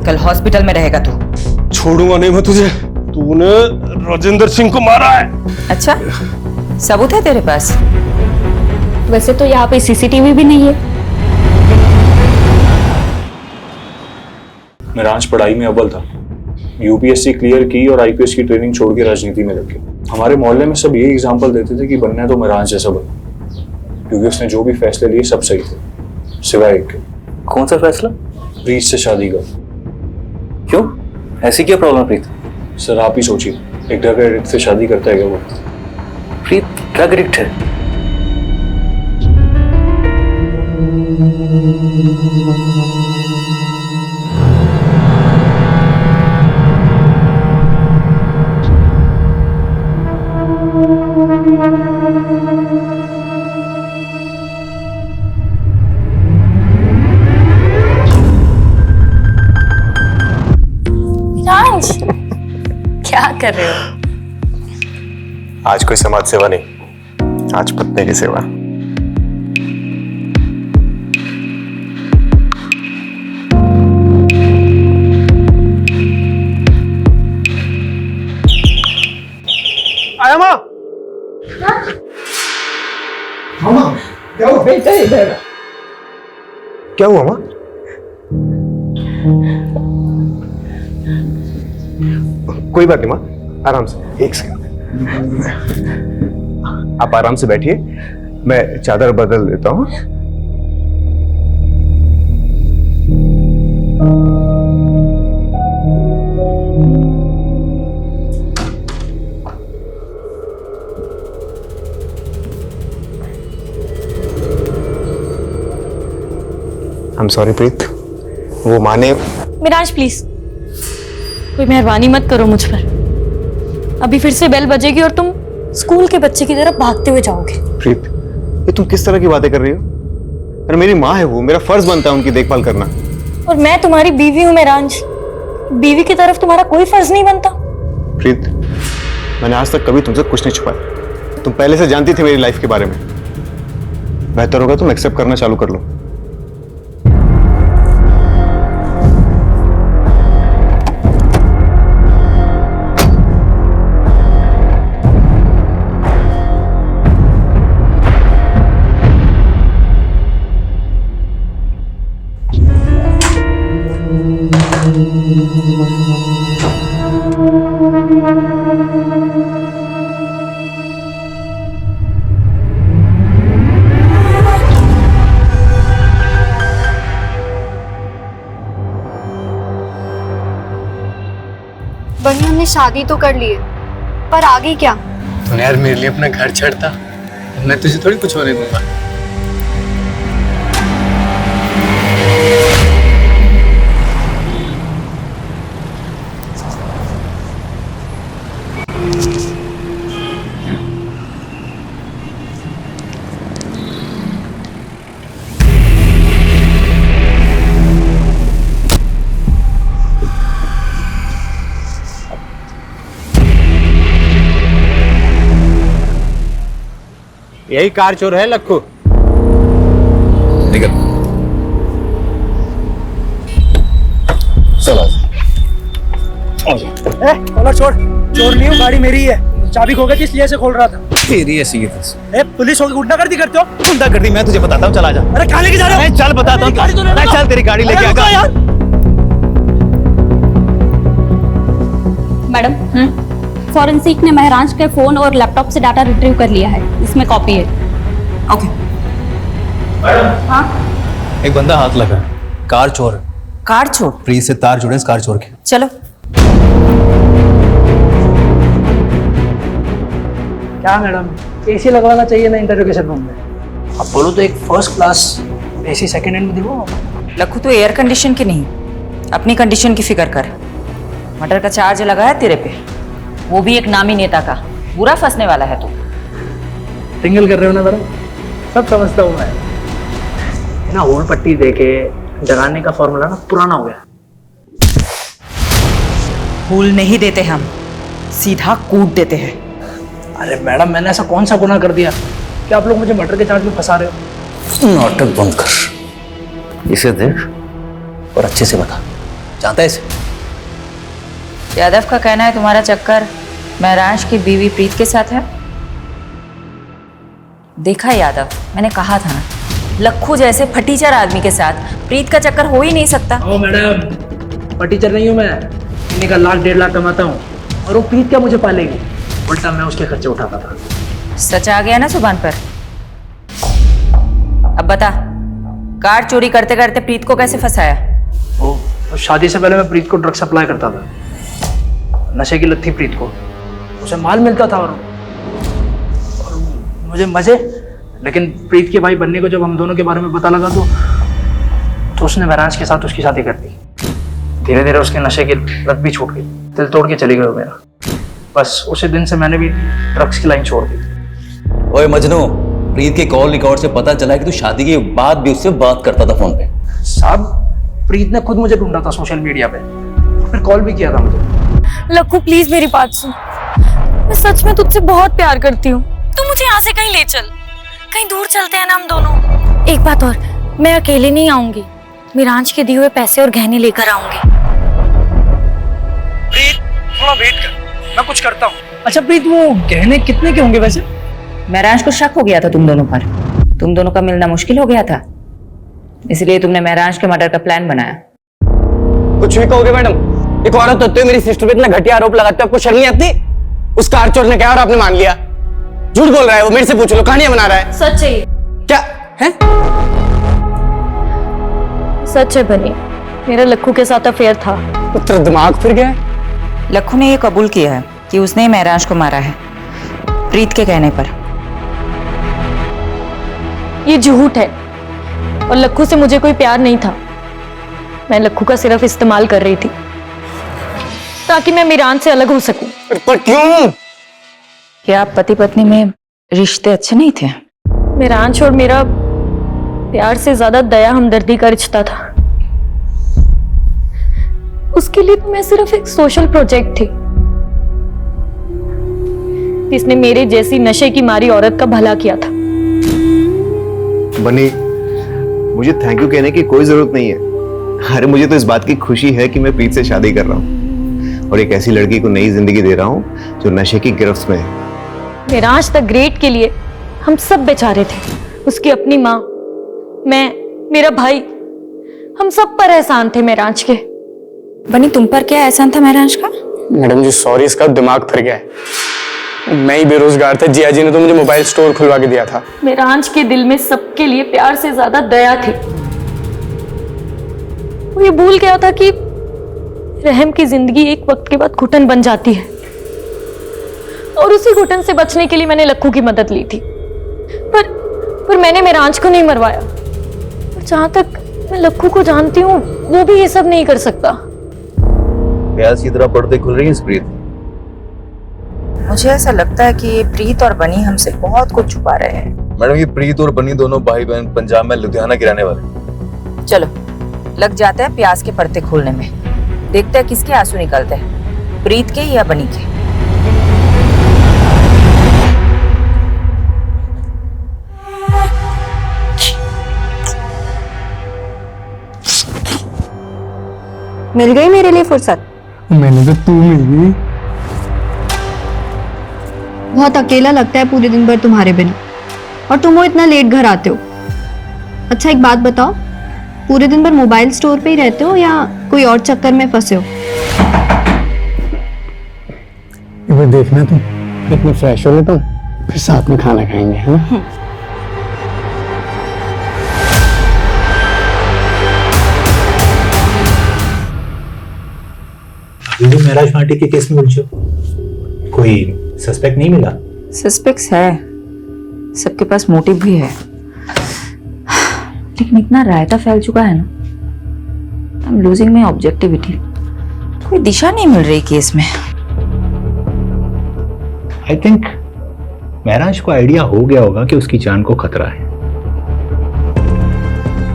कल हॉस्पिटल में रहेगा तू। छोड़ूंगा नहीं मैं तुझे। तूने राजेंद्र सिंह को मारा है। अच्छा, सबूत है तेरे पास? वैसे तो यहाँ पे सीसीटीवी भी नहीं है। महरांश पढ़ाई में अव्वल था, यूपीएससी क्लियर की और आईपीएस की ट्रेनिंग छोड़ के राजनीति में लग गया। हमारे मोहल्ले में सब यही एग्जाम्पल देते थे कि बनना है तो महरांश जैसा बन, क्योंकि उसने जो भी फैसले लिए सब सही थे, सिवाय एक। कौन सा फैसला? प्रीत से शादी का। क्यों, ऐसी क्या प्रॉब्लम प्रीत? सर आप ही सोचिए, एक ड्रग एडिक्ट से शादी करता है क्या वो? प्रीत ड्रग एडिक्ट है? क्या कर रहे हो? आज कोई समाज सेवा नहीं, आज पत्नी की सेवा। आया माँ। मामा क्या हुआ? बेटा इधर। क्या हुआ माँ? कोई बात नहीं माँ, आराम से। एक सेकंड, आप आराम से बैठिए, मैं चादर बदल देता हूँ। I'm sorry प्रीत, वो माने। मिराज प्लीज, कोई मेहरबानी मत करो मुझ पर। अभी फिर से बेल बजेगी और तुम स्कूल के बच्चे की तरफ भागते हुए जाओगे। प्रीत, ये तुम किस तरह की बातें कर रही हो? अरे मेरी माँ है वो, मेरा फर्ज बनता है उनकी देखभाल करना। और मैं तुम्हारी बीवी हूँ मिराज, बीवी की तरफ तुम्हारा कोई फर्ज नहीं बनता? प्रीत, मैंने आज तक कभी तुमसे कुछ नहीं छुपाया। तुम पहले से जानती थी मेरी लाइफ के बारे में। बेहतर होगा तुम एक्सेप्ट करना चालू कर लो। बनी हमने शादी तो कर ली है, पर आगे क्या? तूने यार मेरे लिए अपना घर छोड़ता, मैं तुझे थोड़ी कुछ होने दूंगा। यही कार चोर है लक्खू। निकल। चलो। कॉलर छोड़, चोर नहीं हूँ, गाड़ी मेरी है। चाबी खो गई थी इसलिए से खोल रहा था। तेरी ऐसी है बस। पुलिस होगी गुंडागर्दी करते हो? गुंडागर्दी मैं तुझे बताता हूँ, चला जा। अरे कहाँ लेके जा रहे हो? चल बताता हूँ। चल तेरी गाड़ी लेके आगा। मैडम, फॉरेंसिक ने महराज के फोन और लैपटॉप से डाटा रिट्रीव कर लिया है, इसमें कॉपी है। ओके। हाँ, एक बंदा हाथ लगा, कार चोर। कार चोर? प्रीत से तार जुड़े इस कार चोर के। चलो। क्या मैडम, एसी लगवाना चाहिए ना इंटरोगेशन रूम में? अब बोलो तो एक first class AC second hand में दिलवाओ। लखू तो एयर कंडीशन की नहीं, अपनी कंडीशन की फिक्र कर। मर्डर का चार्ज लगा है तेरे पे, वो भी एक नामी नेता का। बुरा फंसने वाला है तू। टिंगल कर रहे हो ना मैडम, सब समझता हूँ मैं। ना होल पट्टी देके जगाने का फॉर्मूला ना पुराना हो गया। फूल नहीं देते हम, सीधा कूट देते हैं। अरे मैडम, मैंने ऐसा कौन सा गुनाह कर दिया कि आप लोग मुझे मर्डर के चार्ज में फंसा रहे हो? नाटक बंद कर, इसे देख और अच्छे से बता, जानता है इसे? यादव का कहना है तुम्हारा चक्कर महराज की बीवी प्रीत के साथ है। देखा यादव, मैंने कहा था ना, लखू जैसे फटीचर आदमी के साथ प्रीत का चक्कर हो ही नहीं सकता। ओ मैडम, फटीचर नहीं हूँ मैं, महीने का 1 लाख 1.5 लाख कमाता हूँ, और वो प्रीत क्या मुझे पालेगी? उल्टा मैं उसके खर्चे उठाता था। सच आ गया ना जुबान पर। अब बता, कार चोरी करते करते प्रीत को कैसे फंसाया? ओ, शादी से पहले मैं प्रीत को ड्रग सप्लाई करता था। नशे की लत थी प्रीत को, उसे माल मिलता था और मुझे मजे। लेकिन प्रीत के भाई बनने को जब हम दोनों के बारे में पता लगा तो उसने महराज के साथ उसकी शादी कर दी। धीरे धीरे उसके नशे की लत भी छूट गई, दिल तोड़ के चली गई वो मेरा। बस उसी दिन से मैंने भी ड्रग्स की लाइन छोड़ दी। ओए मजनू, प्रीत के कॉल रिकॉर्ड से पता चला कि तू शादी के बाद भी उससे बात करता था फोन पे। साहब, प्रीत ने खुद मुझे ढूंढा था सोशल मीडिया पे, फिर कॉल भी किया था मुझे। लक्कू प्लीज मेरी बात सुन, मैं सच में तुझसे बहुत प्यार करती हूँ। तू मुझे यहाँ से कहीं ले चल, कहीं दूर चलते हैं ना हम दोनों। एक बात और, मैं अकेले नहीं आऊंगी, मिरांज के दिए हुए पैसे और गहने लेकर आऊंगी। प्रीत, थोड़ा वेट कर, मैं कुछ करता हूँ। अच्छा प्रीत, वो गहने कितने के होंगे वैसे? महराज को शक हो गया था तुम दोनों पर, तुम दोनों का मिलना मुश्किल हो गया था, इसलिए तुमने महराज के मर्डर का प्लान बनाया। कुछ भी कहोगे मैडम, एक औरत होते हुए मेरी सिस्टर पे इतना घटिया आरोप लगाते हो, आपको शर्म नहीं आती? उस कार चोर ने कहा और आपने मान लिया। झूठ बोल रहा है वो, मेरे से पूछ लो, कहानियां बना रहा है। सच है क्या है? सच है बनी, मेरा लक्कू के साथ अफेयर था। तेरा दिमाग फिर गया है? लक्कू ने ये कबूल किया है कि उसने महराज को मारा है प्रीत के कहने पर। ये झूठ है, और लक्कू से मुझे कोई प्यार नहीं था। मैं लक्कू का सिर्फ इस्तेमाल कर रही थी ताकि मैं मिरान से अलग हो सकूं। पर क्यों? क्या पति पत्नी में रिश्ते अच्छे नहीं थे? मिरांश और मेरा प्यार से ज्यादा दया हमदर्दी का रिश्ता था। उसके लिए तो मैं सिर्फ एक सोशल प्रोजेक्ट थी, जिसने मेरे जैसी नशे की मारी औरत का भला किया था। बनी, मुझे थैंक यू कहने की कोई जरूरत नहीं है। अरे मुझे तो इस बात की खुशी है कि मैं प्रीत से शादी कर रहा हूँ और एक ऐसी लड़की को नई जिंदगी दे रहा हूँ जो नशे की गिरफ्त में है। मिरांश द ग्रेट के लिए हम सब बेचारे थे। उसकी अपनी माँ, मैं, मेरा भाई, हम सब पर एहसान थे मिरांश के। बनी, तुम पर क्या एहसान था महराज का? मैडम जी सॉरी, इसका दिमाग फिर गया है। मैं ही बेरोजगार था, जिया जी ने तो मुझे मोबाइल स्टोर खुलवा के दिया था। मिरांश के दिल में सबके लिए प्यार से ज्यादा दया थी। वो ये भूल गया था कि रहम की जिंदगी एक वक्त के बाद घुटन बन जाती है, और उसी घुटन से बचने के लिए मैंने लक्कू की मदद ली थी। पर मैंने मिरांश को नहीं मरवाया। और जहां तक मैं लक्कू को जानती हूँ, वो भी ये सब नहीं कर सकता। प्याज की तरह पर्दे खुल रही है प्रीत। मुझे ऐसा लगता है कि ये प्रीत और बनी हमसे बहुत कुछ छुपा रहे हैं। मैडम, ये प्रीत और बनी दोनों भाई बहन पंजाब में लुधियाना के रहने वाले। चलो लग जाते हैं प्याज के पर्दे खोलने में, देखते हैं किसके आंसू निकलते हैं, प्रीत के या बनी के। मिल गई मेरे लिए फुर्सत? मैंने तो तू मिल गई। बहुत अकेला लगता है पूरे दिन भर तुम्हारे बिना, और तुम वो इतना लेट घर आते हो। अच्छा एक बात बताओ, पूरे दिन भर मोबाइल स्टोर पे ही रहते हो या कोई और चक्कर में फंसे हो? एक बार देखना तुम, इतने फ्रेश हो लेता हूँ, फिर साथ में खाना खाएंगे, है ना? अभी भी महराज भाटी के केस में उलझे हो? कोई सस्पेक्ट नहीं मिला? सस्पेक्ट्स है, सबके पास मोटिव भी है, लेकिन इतना रायता फैल चुका है ना, I am losing my objectivity. कोई दिशा नहीं मिल रही केस में। आई थिंक महराज को आइडिया हो गया होगा कि उसकी जान को खतरा है।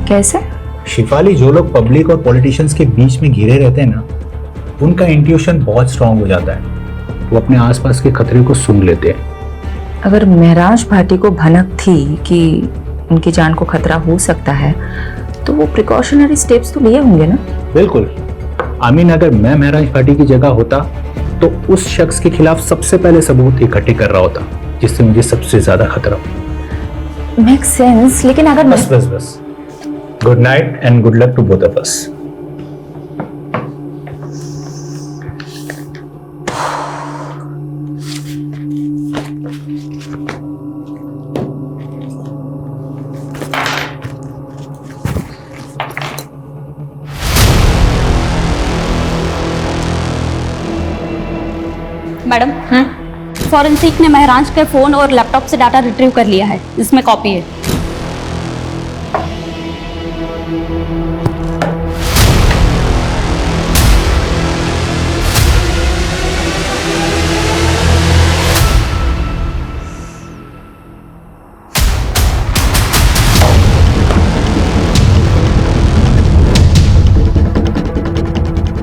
कैसे? शिफाली, जो लोग पब्लिक और पॉलिटिशियंस के बीच में घिरे रहते हैं ना, उनका इंट्यूशन बहुत स्ट्रांग हो जाता है। वो अपने आसपास के खतरे को सुन लेते हैं। अगर महराज भाटी को भनक थी कि उनकी जान को खतरा हो सकता है, तो वो प्रिकॉशनरी स्टेप्स तो लिए होंगे ना? बिल्कुल। आमीन, अगर मैं महराज भाटी की जगह होता तो उस शख्स के खिलाफ सबसे पहले सबूत इकट्ठे कर रहा होता, जिससे मुझे सबसे ज्यादा खतरा हो। मेक सेंस, लेकिन अगर बस बस बस, good night and good luck to both of us. Madam, forensic ने महराज के फोन और लैपटॉप से डाटा रिट्रीव कर लिया है, इसमें कॉपी है।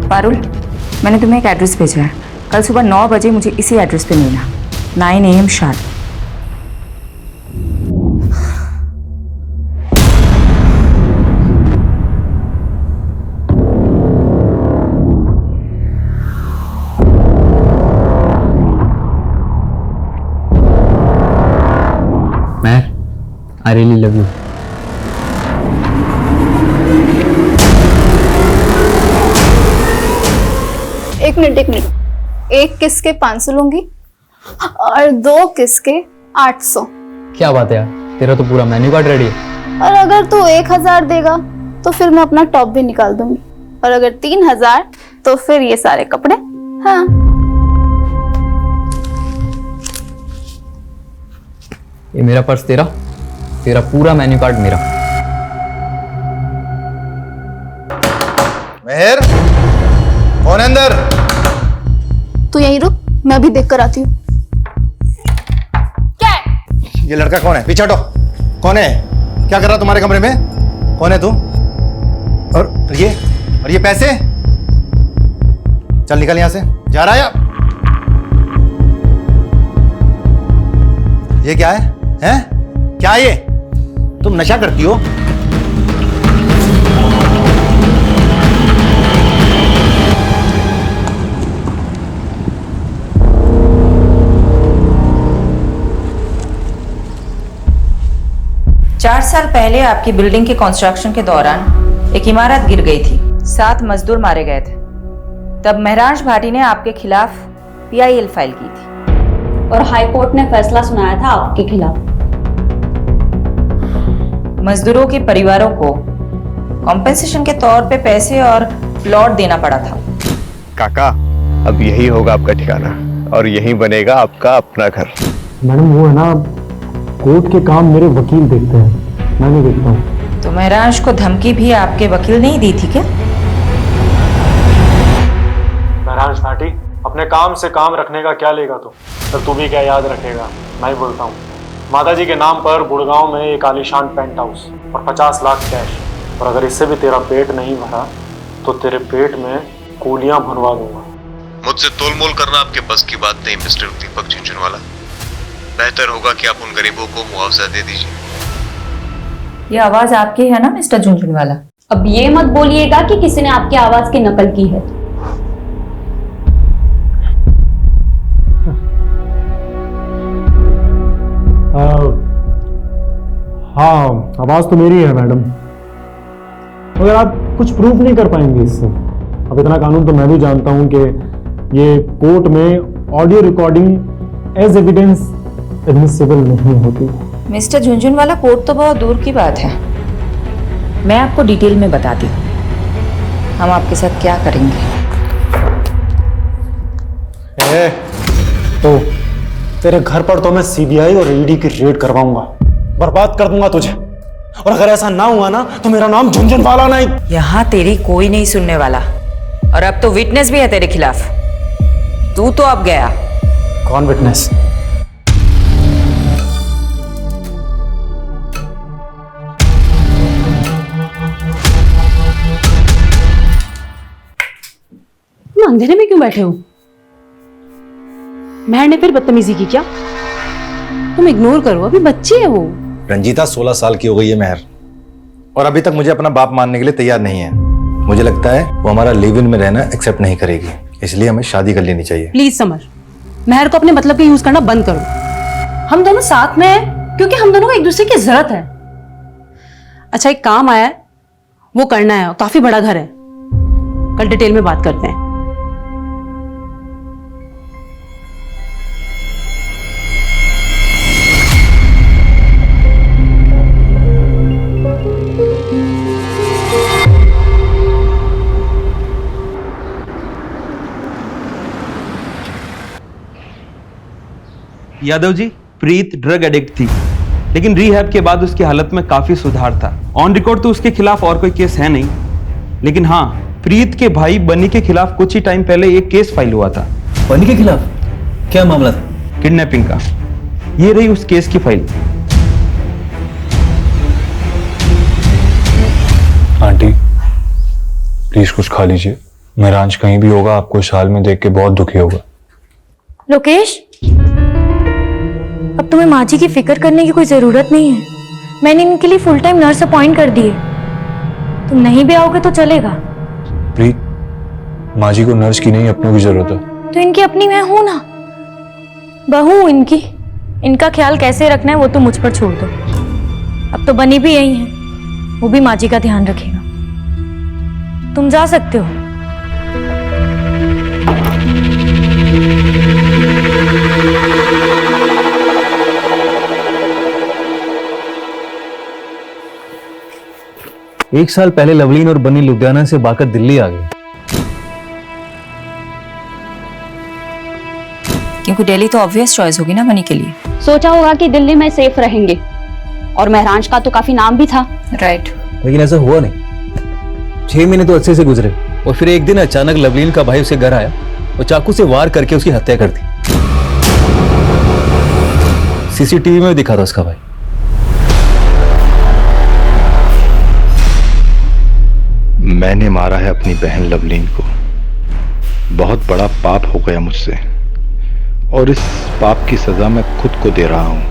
पारुल, मैंने तुम्हें एक एड्रेस भेजा है, कल सुबह 9 बजे मुझे इसी एड्रेस पे मिलना, 9 AM sharp. Mahar, I really love you. एक मिनट, एक किस के 500 लूंगी और 2 किस के 800। क्या बात है यार, तेरा तो पूरा मेन्यू कार्ड रेडी है। और अगर तू 1000 देगा तो फिर मैं अपना टॉप भी निकाल दूंगी, और अगर 3000 तो फिर ये सारे कपड़े। हाँ, ये मेरा पर्स तेरा, तेरा पूरा मेन्यू कार्ड मेरा। मेहर, कौन है अंदर? तू यहीं रुक, मैं अभी देख कर आती हूँ। क्या है? ये लड़का कौन है? पीछे हटो। कौन है? क्या कर रहा तुम्हारे कमरे में? कौन है तू? और ये पैसे? चल निकल यहां से। जा रहा है? ये क्या है? हैं? क्या ये? तुम नशा करती हो? चार साल पहले आपकी बिल्डिंग के कंस्ट्रक्शन के दौरान एक इमारत गिर गई थी, 7 मजदूर मारे गए थे। तब महराज भाटी ने आपके खिलाफ PIL फाइल की थी और हाई कोर्ट ने फैसला सुनाया था आपके खिलाफ। मजदूरों के परिवारों को कॉम्पेंसेशन के तौर पे पैसे और प्लॉट देना पड़ा था। काका, अब यही होगा आपका ठिकाना और यही बनेगा आपका अपना घर। मैडम वो है ना, कोर्ट के काम मेरे वकील देखते हैं, मैं नहीं देखता हूँ। तो महराज को धमकी भी आपके वकील ने ही दी थी क्या? महराज भाटी, अपने काम से काम रखने का क्या लेगा तू? पर तू भी क्या याद रखेगा? मैं ही बोलता हूँ, माताजी के नाम पर गुड़गांव में एक आलीशान पेंट हाउस और 50 लाख कैश, और अगर इससे भी तेरा पेट नहीं भरा तो तेरे पेट में कूलियां भुनवा दूंगा। मुझसे तोलमोल करना आपके बस की बात नहीं मिस्टर दीपक झुंझुनवाला। बेहतर होगा कि आप उन गरीबों को मुआवजा दे दीजिए। ये आवाज आपकी है ना मिस्टर झुंझुनवाला? अब ये मत बोलिएगा कि किसी ने आपकी आवाज की नकल की है। हाँ, आवाज तो मेरी है मैडम, मगर आप कुछ प्रूफ नहीं कर पाएंगे इससे। अब इतना कानून तो मैं भी जानता हूं कि ये कोर्ट में audio recording as evidence admissible नहीं होती। मिस्टर झुंझुनवाला, कोर्ट तो बहुत दूर की बात है। मैं आपको डिटेल में बताती हूँ हम आपके साथ क्या करेंगे। तो तेरे घर पर तो मैं सीबीआई और ईडी की रेड करवाऊंगा, बर्बाद कर दूंगा तुझे। और अगर ऐसा ना हुआ ना तो मेरा नाम झुंझुनवाला नहीं। यहाँ तेरी कोई नहीं सुनने वाला, और अब तो विटनेस भी है तेरे खिलाफ। तू तो अब गया। कौन विटनेस? तुम अंधेरे में क्यों बैठे हो? महर ने फिर बदतमीजी की क्या? तुम इग्नोर करो, अभी बच्ची है वो। रंजीता 16 साल की हो गई है महर, और अभी तक मुझे अपना बाप मानने के लिए तैयार नहीं है। मुझे लगता है वो हमारा लिव इन में रहना एक्सेप्ट नहीं करेगी, इसलिए हमें शादी कर लेनी चाहिए। प्लीज समर, महर को अपने मतलब के यूज करना बंद करो। हम दोनों साथ में हैं क्योंकि हम दोनों को एक दूसरे की जरूरत है। अच्छा, एक काम आया है, वो करना है, काफी बड़ा घर है, कल डिटेल में बात करते हैं। यादव जी, प्रीत ड्रग एडिक्ट थी, लेकिन रिहैब के बाद उसकी हालत में काफी सुधार था। ऑन रिकॉर्ड तो उसके खिलाफ और कोई केस है नहीं, लेकिन हाँ, प्रीत के भाई बनी के खिलाफ कुछ ही टाइम पहले एक केस फाइल हुआ था। बनी के खिलाफ क्या मामला था? किडनैपिंग का। ये रही उस केस की फाइल। आंटी प्लीज कुछ खा लीजिए, मेहरांश कहीं भी होगा आपको इस हाल में देख के बहुत दुखी होगा। लोकेश, अब तुम्हें माँ जी की फिक्र करने की कोई जरूरत नहीं है। मैंने इनके लिए फुल टाइम नर्स अपॉइंट कर दी है। तुम नहीं भी आओगे तो चलेगा। प्रीत, माँ जी को नर्स की नहीं अपनों की जरूरत है। तो इनकी अपनी मैं हूं ना, बहू हूं इनकी। इनका ख्याल कैसे रखना है वो तो मुझ पर छोड़ दो। अब तो बनी भी यही है, वो भी माँ जी का ध्यान रखेगा। तुम जा सकते हो। एक साल पहले लवलीन और बनी लुधियाना से भागकर दिल्ली आ गई, क्योंकि दिल्ली तो ऑब्वियस चॉइस होगी ना बनी के लिए। सोचा होगा कि दिल्ली में सेफ रहेंगे, और महरांश का तो काफी नाम भी था। राइट। लेकिन ऐसा हुआ नहीं। 6 महीने तो अच्छे से गुजरे, और फिर एक दिन अचानक लवलीन का भाई उसे घर आया और चाकू से वार करके उसकी हत्या कर दी। सीसीटीवी में दिखा था उसका भाई। मैंने मारा है अपनी बहन लवलीन को। बहुत बड़ा पाप हो गया मुझसे, और इस पाप की सजा मैं खुद को दे रहा हूं,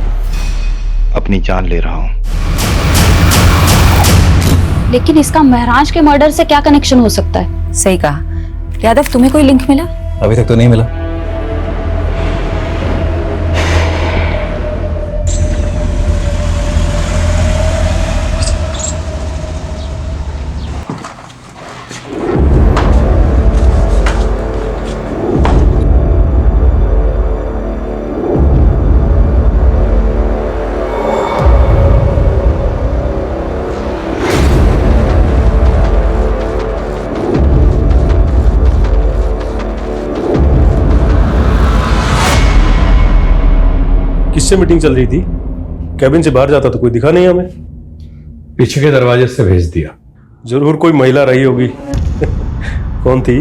अपनी जान ले रहा हूं। लेकिन इसका महरांश के मर्डर से क्या कनेक्शन हो सकता है? सही कहा। यादव, तुम्हें कोई लिंक मिला? अभी तक तो नहीं मिला। किससे मीटिंग चल रही थी? कैबिन से बाहर जाता तो कोई दिखा नहीं हमें। पीछे के दरवाजे से भेज दिया। जरूर कोई महिला रही होगी। कौन थी?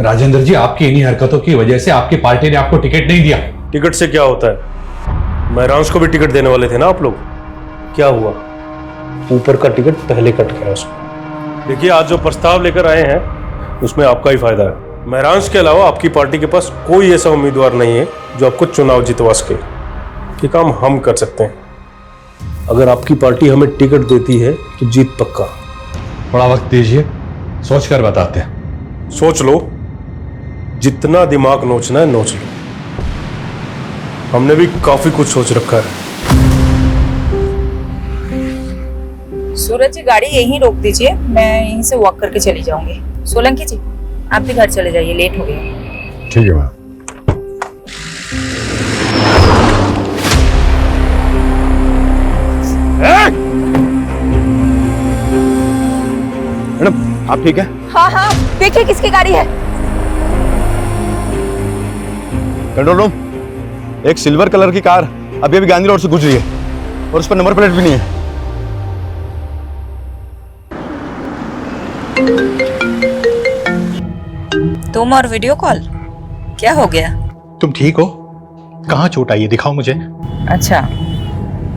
राजेंद्र जी, आपकी इन्हीं हरकतों की वजह से आपकी पार्टी ने आपको टिकट नहीं दिया। टिकट से क्या होता है? महरांश को भी टिकट देने वाले थे ना आप लोग। क्या हुआ? ऊपर का टिकट पहले कट गया उसको। देखिए, आज जो प्रस्ताव लेकर आए हैं उसमें आपका ही फायदा है। महरांश के अलावा आपकी पार्टी के पास कोई ऐसा उम्मीदवार नहीं है जो आपको चुनाव जितवा सके। ये काम हम कर सकते हैं। अगर आपकी पार्टी हमें टिकट देती है तो जीत पक्का। थोड़ा वक्त दीजिए, सोच कर बताते हैं। सोच लो, जितना दिमाग नोचना है नोच लो। हमने भी काफी कुछ सोच रखा है। सूरज जी गाड़ी यहीं रोक दीजिए, मैं यहीं से वॉक करके चली जाऊंगी। सोलंकी जी आप भी घर चले जाइए, लेट हो गया। ठीक है मैम। मैडम आप ठीक है? हाँ हाँ, देखिए किसकी गाड़ी है। कंट्रोल रूम, एक सिल्वर कलर की कार अभी अभी गांधी रोड से गुजरी है और उस पर नंबर प्लेट भी नहीं है। तुम और वीडियो कॉल, क्या हो गया? तुम ठीक हो? कहाँ चोट आई है, दिखाओ मुझे। अच्छा,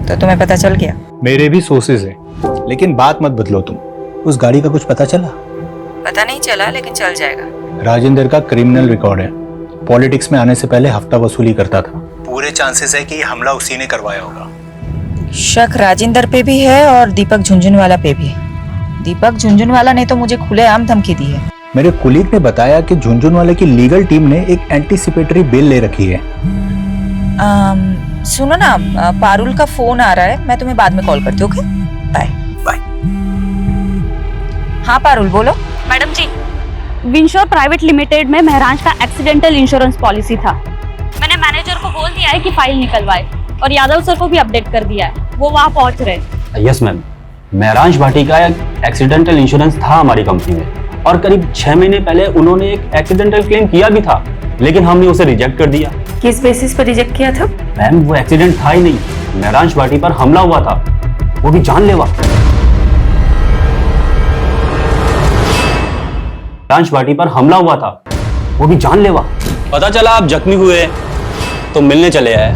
तो तुम्हें पता चल गया? मेरे भी सोर्सेज हैं, लेकिन बात मत बदलो तुम। उस गाड़ी का कुछ पता चला? पता नहीं चला, लेकिन चल जाएगा। राजेंद्र का क्रिमिनल रिकॉर्ड है, पॉलिटिक्स में आने से पहले हफ्ता वसूली करता था। पूरे चांसेस है कि ये हमला उसी ने करवाया होगा। शक राजेंद्र पे भी है और दीपक झुंझुनवाला पे भी। दीपक झुंझुनवाला ने तो मुझे खुलेआम धमकी दी है। मेरे कुलीग ने बताया कि झुंझुनवाले की लीगल टीम ने एक एंटीसिपेटरी बेल ले रखी है। सुनो ना, पारुल का फोन आ रहा है, मैं तुम्हें बाद में कॉल करती हूँ। Okay, bye bye. हाँ पारुल बोलो। Madam ji, Winsure private limited में महराज का एक्सीडेंटल इंश्योरेंस पॉलिसी था। मैंने मैनेजर को बोल दिया है कि फाइल निकलवाए और यादव सर को भी अपडेट कर दिया है, वो वहाँ पहुँच रहे। यस मैम, महराज भाटी का एक एक्सीडेंटल इंश्योरेंस था हमारी कंपनी में और करीब 6 महीने पहले उन्होंने एक एक्सीडेंटल क्लेम किया भी था, लेकिन हमने उसे रिजेक्ट कर दिया। किस बेसिस पर रिजेक्ट किया था? मैम वो एक्सीडेंट था ही नहीं, महराज भाटी पर हमला हुआ था, वो भी जानलेवा। महराज भाटी पर हमला हुआ था, वो भी जानलेवा। पता चला आप जख्मी हुए तो मिलने चले आए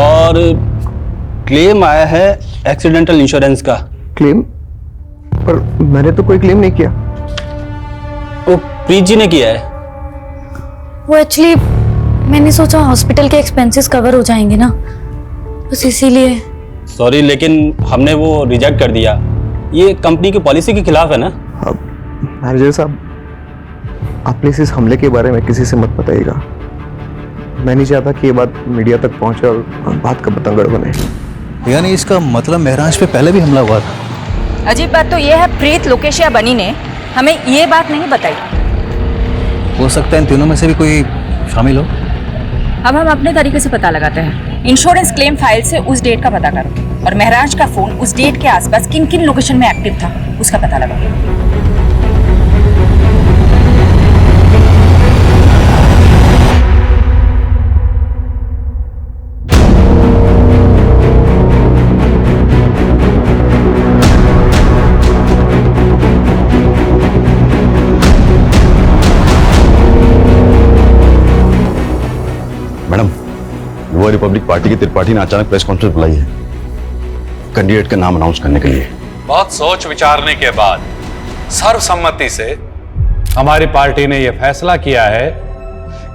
और क्लेम आया है एक्सीडेंटल इंश्योरेंस का। क्लेम? पर मैंने तो कोई क्लेम नहीं किया। वो प्रीत जी ने किया है। वो एक्चुअली मैंने सोचा हॉस्पिटल के एक्सपेंसेस कवर हो जाएंगे ना, बस इसीलिए। सॉरी, लेकिन हमने वो रिजेक्ट कर दिया, ये कंपनी की पॉलिसी के खिलाफ है ना। मैनेजर साहब, आप प्लीज इस हमले के बारे में किसी से मत बताइएगा। मैं नहीं चाहता कि ये बात मीडिया तक पहुंचे और बात का बतंगड़ बने। यानी इसका मतलब महराज पे पहले भी हमला हुआ था? अजीब बात तो यह है, प्रीत लोकेश या बनी ने हमें ये बात नहीं बताई। हो सकता है इन तीनों में से भी कोई शामिल हो। अब हम अपने तरीके से पता लगाते हैं। इंश्योरेंस क्लेम फाइल से उस डेट का पता करो और महराज का फोन उस डेट के आसपास किन किन लोकेशन में एक्टिव था उसका पता लगाओ। मैडम, युवा रिपब्लिक पार्टी की त्रिपाठी ने अचानक प्रेस कॉन्फ्रेंस बुलाई है कैंडिडेट का नाम अनाउंस करने के लिए। बहुत सोच विचारने के बाद सर्वसम्मति से हमारी पार्टी ने यह फैसला किया है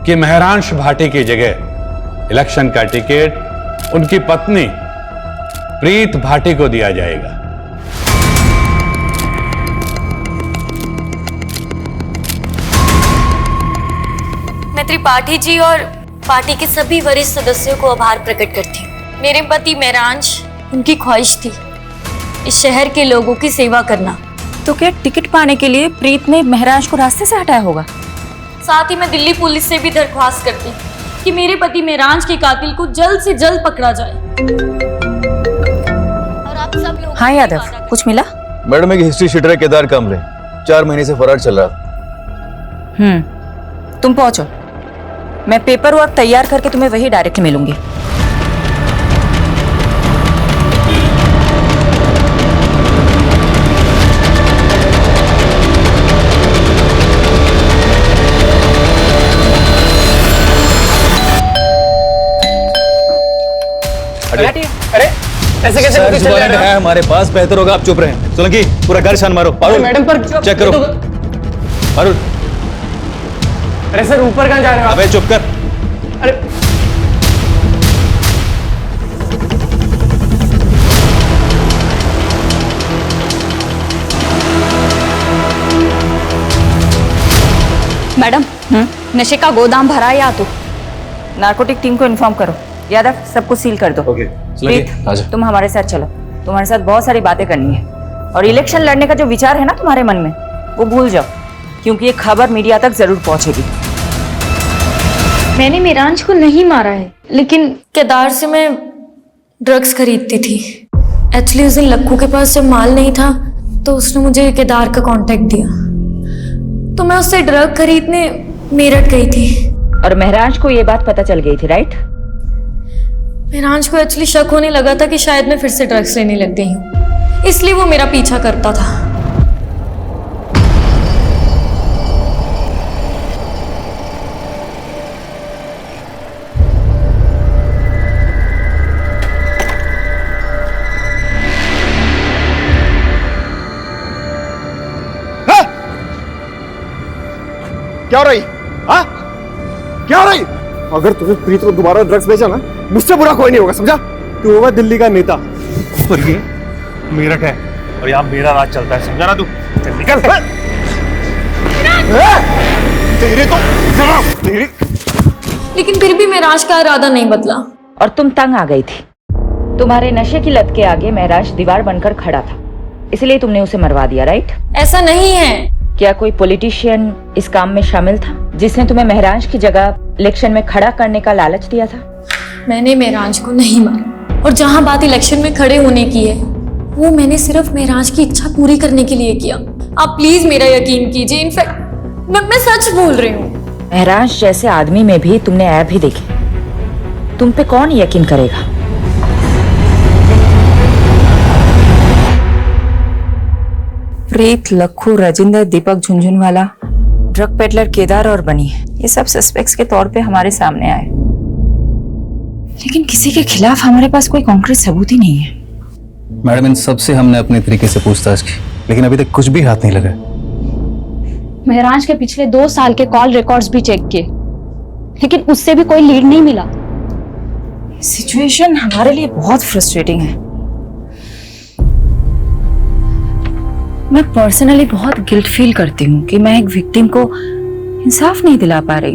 कि महरांश भाटी की जगह इलेक्शन का टिकट उनकी पत्नी प्रीत भाटी को दिया जाएगा। मैं त्रिपाठी जी और पार्टी के सभी वरिष्ठ सदस्यों को आभार प्रकट करती हूँ। मेरे पति महरांश, उनकी ख्वाहिश थी इस शहर के लोगों की सेवा करना। तो क्या टिकट पाने के लिए प्रीत ने महराज को रास्ते से हटाया होगा? साथ ही मैं दिल्ली पुलिस से भी दरख्वास्त करती कि मेरे पति महराज के कातिल को जल्द से जल्द पकड़ा जाए। और आप सब लोग। हाँ यादव, कुछ मिला? मैडम, एक हिस्ट्री शीटर है केदार कामले, 4 महीने से फरार चल रहा। तुम पहुंचो, मैं पेपर वर्क तैयार करके तुम्हें वही डायरेक्ट मिलूंगी। अरे ऐसे कैसे पता चल रहा है? हमारे पास, बेहतर होगा आप चुप रहें। सोलंकी, पूरा घर छान मारो। पारुल, मैडम पर चेक करो। पारुल, अरे सर ऊपर कहाँ जा रहे हो आप? अबे चुप कर। अरे नशे का गोदाम भरा है या तो। नार्कोटिक टीम को इन्फॉर्म करो। यादव, सबको सील कर दो। ओके प्रीत, तुम हमारे साथ चलो, तुम्हारे साथ बहुत सारी बातें करनी है। और इलेक्शन लड़ने का जो विचार है ना तुम्हारे मन में, वो भूल जाओ, क्योंकि ये खबर मीडिया तक जरूर पहुंचेगी। मैंने मेरांज को नहीं मारा है, लेकिन केदार से मैं ड्रग्स खरीदती थी। एक्चुअली उस दिन लक्कू के पास जब माल नहीं था तो उसने मुझे केदार का कांटेक्ट दिया, तो मैं उससे ड्रग खरीदने मेरठ गई थी। और महराज को ये बात पता चल गई थी, राइट? मेरांज को एक्चुअली शक होने लगा था कि शायद मैं फिर से ड्रग्स लेने लग गई हूँ, इसलिए वो मेरा पीछा करता था। क्या हो रही? हाँ? क्या हो रही? अगर तुझे प्रीत को दोबारा ड्रग्स बेचा ना, मुझसे बुरा कोई नहीं होगा, समझा? तू होगा दिल्ली का नेता और ये मेरठ है और यहाँ मेरा राज चलता है, समझा ना तू? चल निकल। तेरे तो तेरे। लेकिन फिर भी मेराज का इरादा नहीं बदला। और तुम तंग आ गई थी। तुम्हारे नशे की लत के आगे महराज दीवार बनकर खड़ा था, इसलिए तुमने उसे मरवा दिया, राइट? ऐसा नहीं है। क्या कोई पॉलिटिशियन इस काम में शामिल था जिसने तुम्हें महराज की जगह इलेक्शन में खड़ा करने का लालच दिया था? मैंने महराज को नहीं मारा, और जहां बात इलेक्शन में खड़े होने की है, वो मैंने सिर्फ महराज की इच्छा पूरी करने के लिए किया। आप प्लीज मेरा यकीन कीजिए, इनफैक्ट मैं सच बोल रही हूँ। महराज जैसे आदमी में भी तुमने ऐप ही देखी, तुम पे कौन यकीन करेगा? प्रीत, लक्खू, राजेंद्र, दीपक झुंझुनवाला, ड्रग पेडलर केदार और बनी, ये सब सस्पेक्ट्स के तौर पे हमारे सामने आए, लेकिन किसी के खिलाफ हमारे पास कोई कॉन्क्रीट सबूत ही नहीं है। मैडम, इन सब से हमने अपने तरीके से पूछताछ की, लेकिन अभी तक कुछ भी हाथ नहीं लगा। महराज के पिछले 2 साल के कॉल रिकॉर्ड्स भी चेक किए, लेकिन उससे भी कोई लीड नहीं मिला। सिचुएशन हमारे लिए बहुत फ्रस्ट्रेटिंग है। मैं पर्सनली बहुत गिल्ट फील करती हूँ कि मैं एक विक्टिम को इंसाफ नहीं दिला पा रही।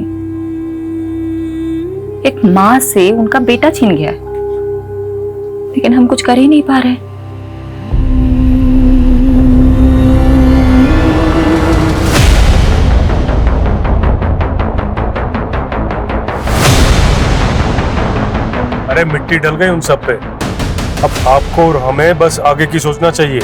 एक माँ से उनका बेटा छीन गया, लेकिन हम कुछ कर ही नहीं पा रहे। अरे मिट्टी डल गई उन सब पे, अब आपको और हमें बस आगे की सोचना चाहिए।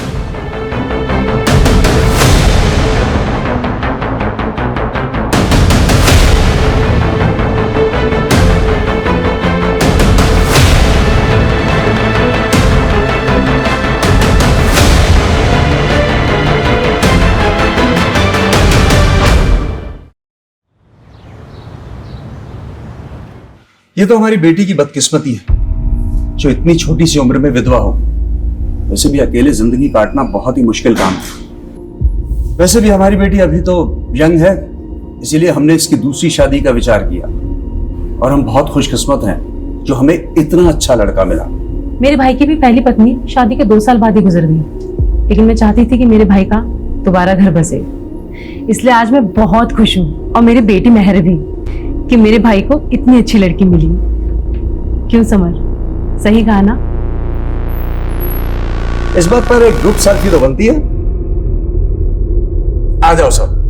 ये तो हमारी बेटी की बदकिस्मती है जो इतनी छोटी सी उम्र में विधवा हो। वैसे भी अकेले जिंदगी काटना बहुत ही मुश्किल काम है। वैसे भी हमारी बेटी अभी तो यंग है, इसीलिए हमने इसकी दूसरी शादी का विचार किया, और हम बहुत खुशकिस्मत हैं जो हमें इतना अच्छा लड़का मिला। मेरे भाई की भी पहली पत्नी शादी के 2 साल बाद ही गुजर गई, लेकिन मैं चाहती थी कि मेरे भाई का दोबारा घर बसे, इसलिए आज मैं बहुत खुश हूँ, और मेरी बेटी मेहर भी, कि मेरे भाई को इतनी अच्छी लड़की मिली। क्यों समर, सही कहा ना? इस बात पर एक ग्रुप सेल्फी तो बनती है। आ जाओ सब।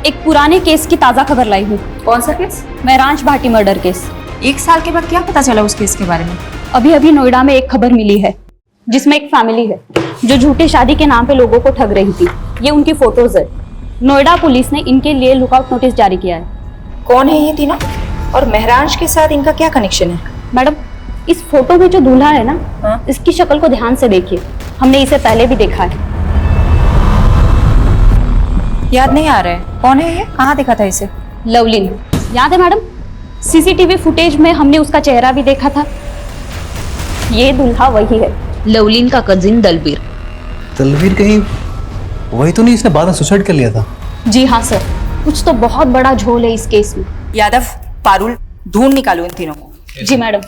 एक पुराने केस की ताजा खबर लाई हूँ। कौन सा केस? महराज भाटी मर्डर केस। 1 साल के बाद क्या पता चला उस केस के बारे में? अभी अभी नोएडा में एक खबर मिली है, जिसमें एक फैमिली है जो झूठी शादी के नाम पे लोगों को ठग रही थी। ये उनकी फोटोज है। नोएडा पुलिस ने इनके लिए लुकआउट नोटिस जारी किया है। कौन है ये तीनों, और महराज के साथ इनका क्या कनेक्शन है? मैडम, इस फोटो में जो दूल्हा है ना, इसकी शक्ल को ध्यान से देखिए, हमने इसे पहले भी देखा है। याद नहीं आ रहा है, कौन है ये? कहाँ देखा था इसे? लवलीन, याद है मैडम? सीसीटीवी फुटेज में हमने उसका चेहरा भी देखा था। ये दूल्हा वही है। लवलीन का कजिन दलबीर। तलवीर कहीं वही तो नहीं इसने बाद में सुसाइड कर लिया था? जी हाँ सर, कुछ तो बहुत बड़ा झोल है इस केस में। यादव, पारुल, ढूंढ निकालो इन तीनों को। जी मैडम।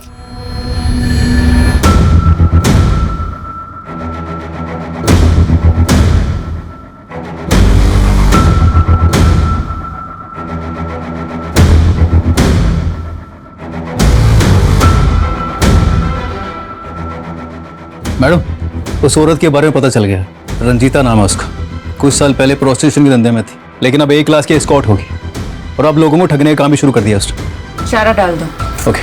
मैडम, उस औरत के बारे में पता चल गया। रंजीता नाम है उसका। कुछ साल पहले प्रोस्टिट्यूशन के धंधे में थी, लेकिन अब A क्लास की एस्कॉर्ट होगी और अब लोगों को ठगने का काम भी शुरू कर दिया उसने। चारा डाल दो। ओके।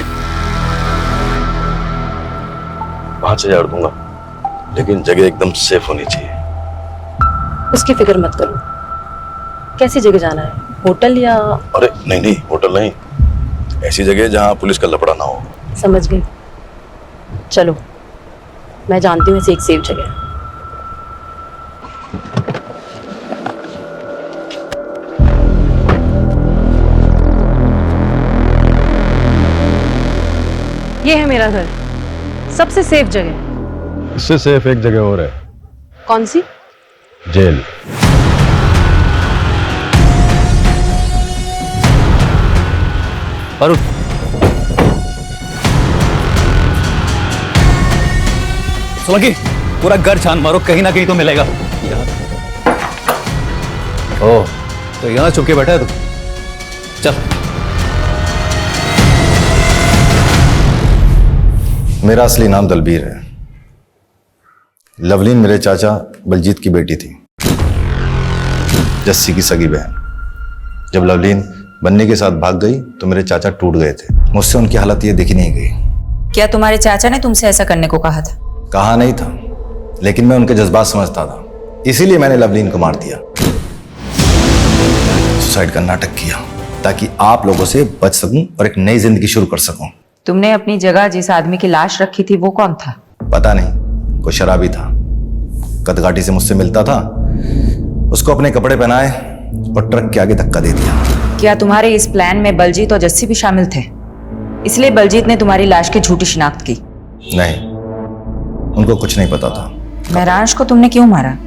5,000 दूंगा, लेकिन जगह एकदम सेफ होनी चाहिए। उसकी फिक्र मत करो। कैसी जगह जाना है, होटल या? अरे नहीं नहीं, होटल नहीं, ऐसी जगह जहां पुलिस का लफड़ा ना हो। समझ गई। चलो, मैं जानती हूँ ऐसी एक सेफ जगह है। ये है मेरा घर, सबसे सेफ जगह। इससे सेफ एक जगह और है। कौन सी? जेल। पारुल, सोलंकी, पूरा घर छान मारो, कहीं ना कहीं तो मिलेगा। ओह, तो यहाँ छुप के बैठा है तू? चल। मेरा असली नाम दलबीर है। लवलीन मेरे चाचा बलजीत की बेटी थी, जस्सी की सगी बहन। जब लवलीन बन्नी के साथ भाग गई तो मेरे चाचा टूट गए थे। मुझसे उनकी हालत ये देखी नहीं गई। क्या तुम्हारे चाचा ने तुमसे ऐसा करने को कहा था? कहा नहीं था, लेकिन मैं उनके जज्बात समझता था, इसीलिए मैंने लवलीन को मार दिया। सुसाइड का नाटक किया ताकि आप लोगों से बच सकूं और एक नई जिंदगी शुरू कर सकूं। तुमने अपनी जगह जिस आदमी की लाश रखी थी वो कौन था? पता नहीं, कोई शराबी था, कदकाठी से मुझसे मिलता था। उसको अपने कपड़े पहनाए और ट्रक के आगे धक्का दे दिया। क्या तुम्हारे इस प्लान में बलजीत और जस्सी भी शामिल थे? इसलिए बलजीत ने तुम्हारी लाश की झूठी शिनाख्त की? नहीं, उनको कुछ नहीं पता था। महराज को तुमने क्यों मारा?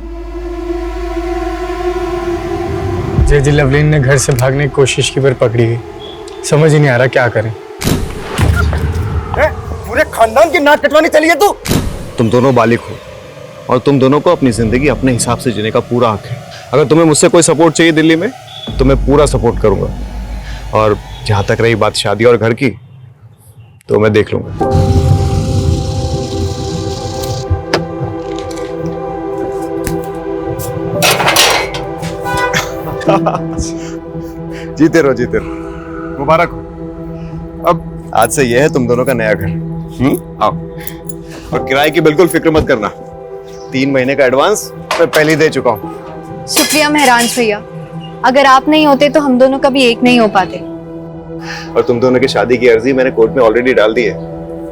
जी लवलीन ने घर से भागने की कोशिश की पर पकड़ी गई। समझ ही नहीं आ रहा क्या करें। पूरे खानदान की नाक कटवानी चली है तू। तुम दोनों बालिग हो और तुम दोनों को अपनी जिंदगी अपने हिसाब से जीने का पूरा हक है। अगर तुम्हें मुझसे कोई सपोर्ट चाहिए दिल्ली में तो मैं पूरा सपोर्ट करूंगा, और जहां तक रही बात शादी और घर की तो मैं देख लूंगा। जीते रहो, जीते रहो, मुबारक हो। अब आज से यह है तुम दोनों का नया घर। आओ, और किराए की बिल्कुल फिक्र मत करना। 3 महीने का एडवांस मैं पहले ही दे चुका हूँ। शुक्रिया महराज भैया, अगर आप नहीं होते तो हम दोनों कभी एक नहीं हो पाते। और तुम दोनों की शादी की अर्जी मैंने कोर्ट में ऑलरेडी डाल दी है,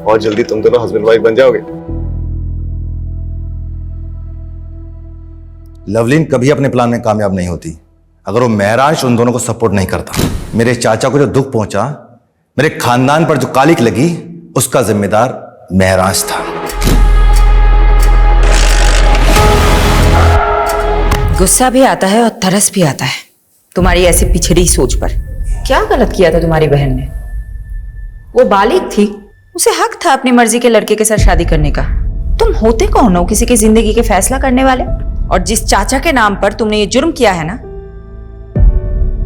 और जल्दी तुम दोनों हस्बैंड वाइफ बन जाओगे। लवलीन कभी अपने प्लान में कामयाब नहीं होती अगर वो महराज उन दोनों को सपोर्ट नहीं करता। मेरे चाचा को जो दुख पहुंचा, मेरे खानदान पर जो कालिक लगी, उसका जिम्मेदार महराज था। गुस्सा भी आता है और तरस भी आता है तुम्हारी ऐसी पिछड़ी सोच पर। क्या गलत किया था तुम्हारी बहन ने? वो बालिग थी, उसे हक था अपनी मर्जी के लड़के के साथ शादी करने का। तुम होते कौन हो किसी की जिंदगी के फैसला करने वाले? और जिस चाचा के नाम पर तुमने ये जुर्म किया है ना,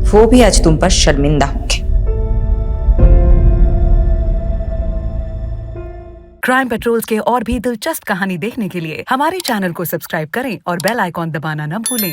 वो भी आज तुम पर शर्मिंदा होंगे। क्राइम पेट्रोल्स के और भी दिलचस्प कहानी देखने के लिए हमारे चैनल को सब्सक्राइब करें और बेल आइकॉन दबाना न भूलें।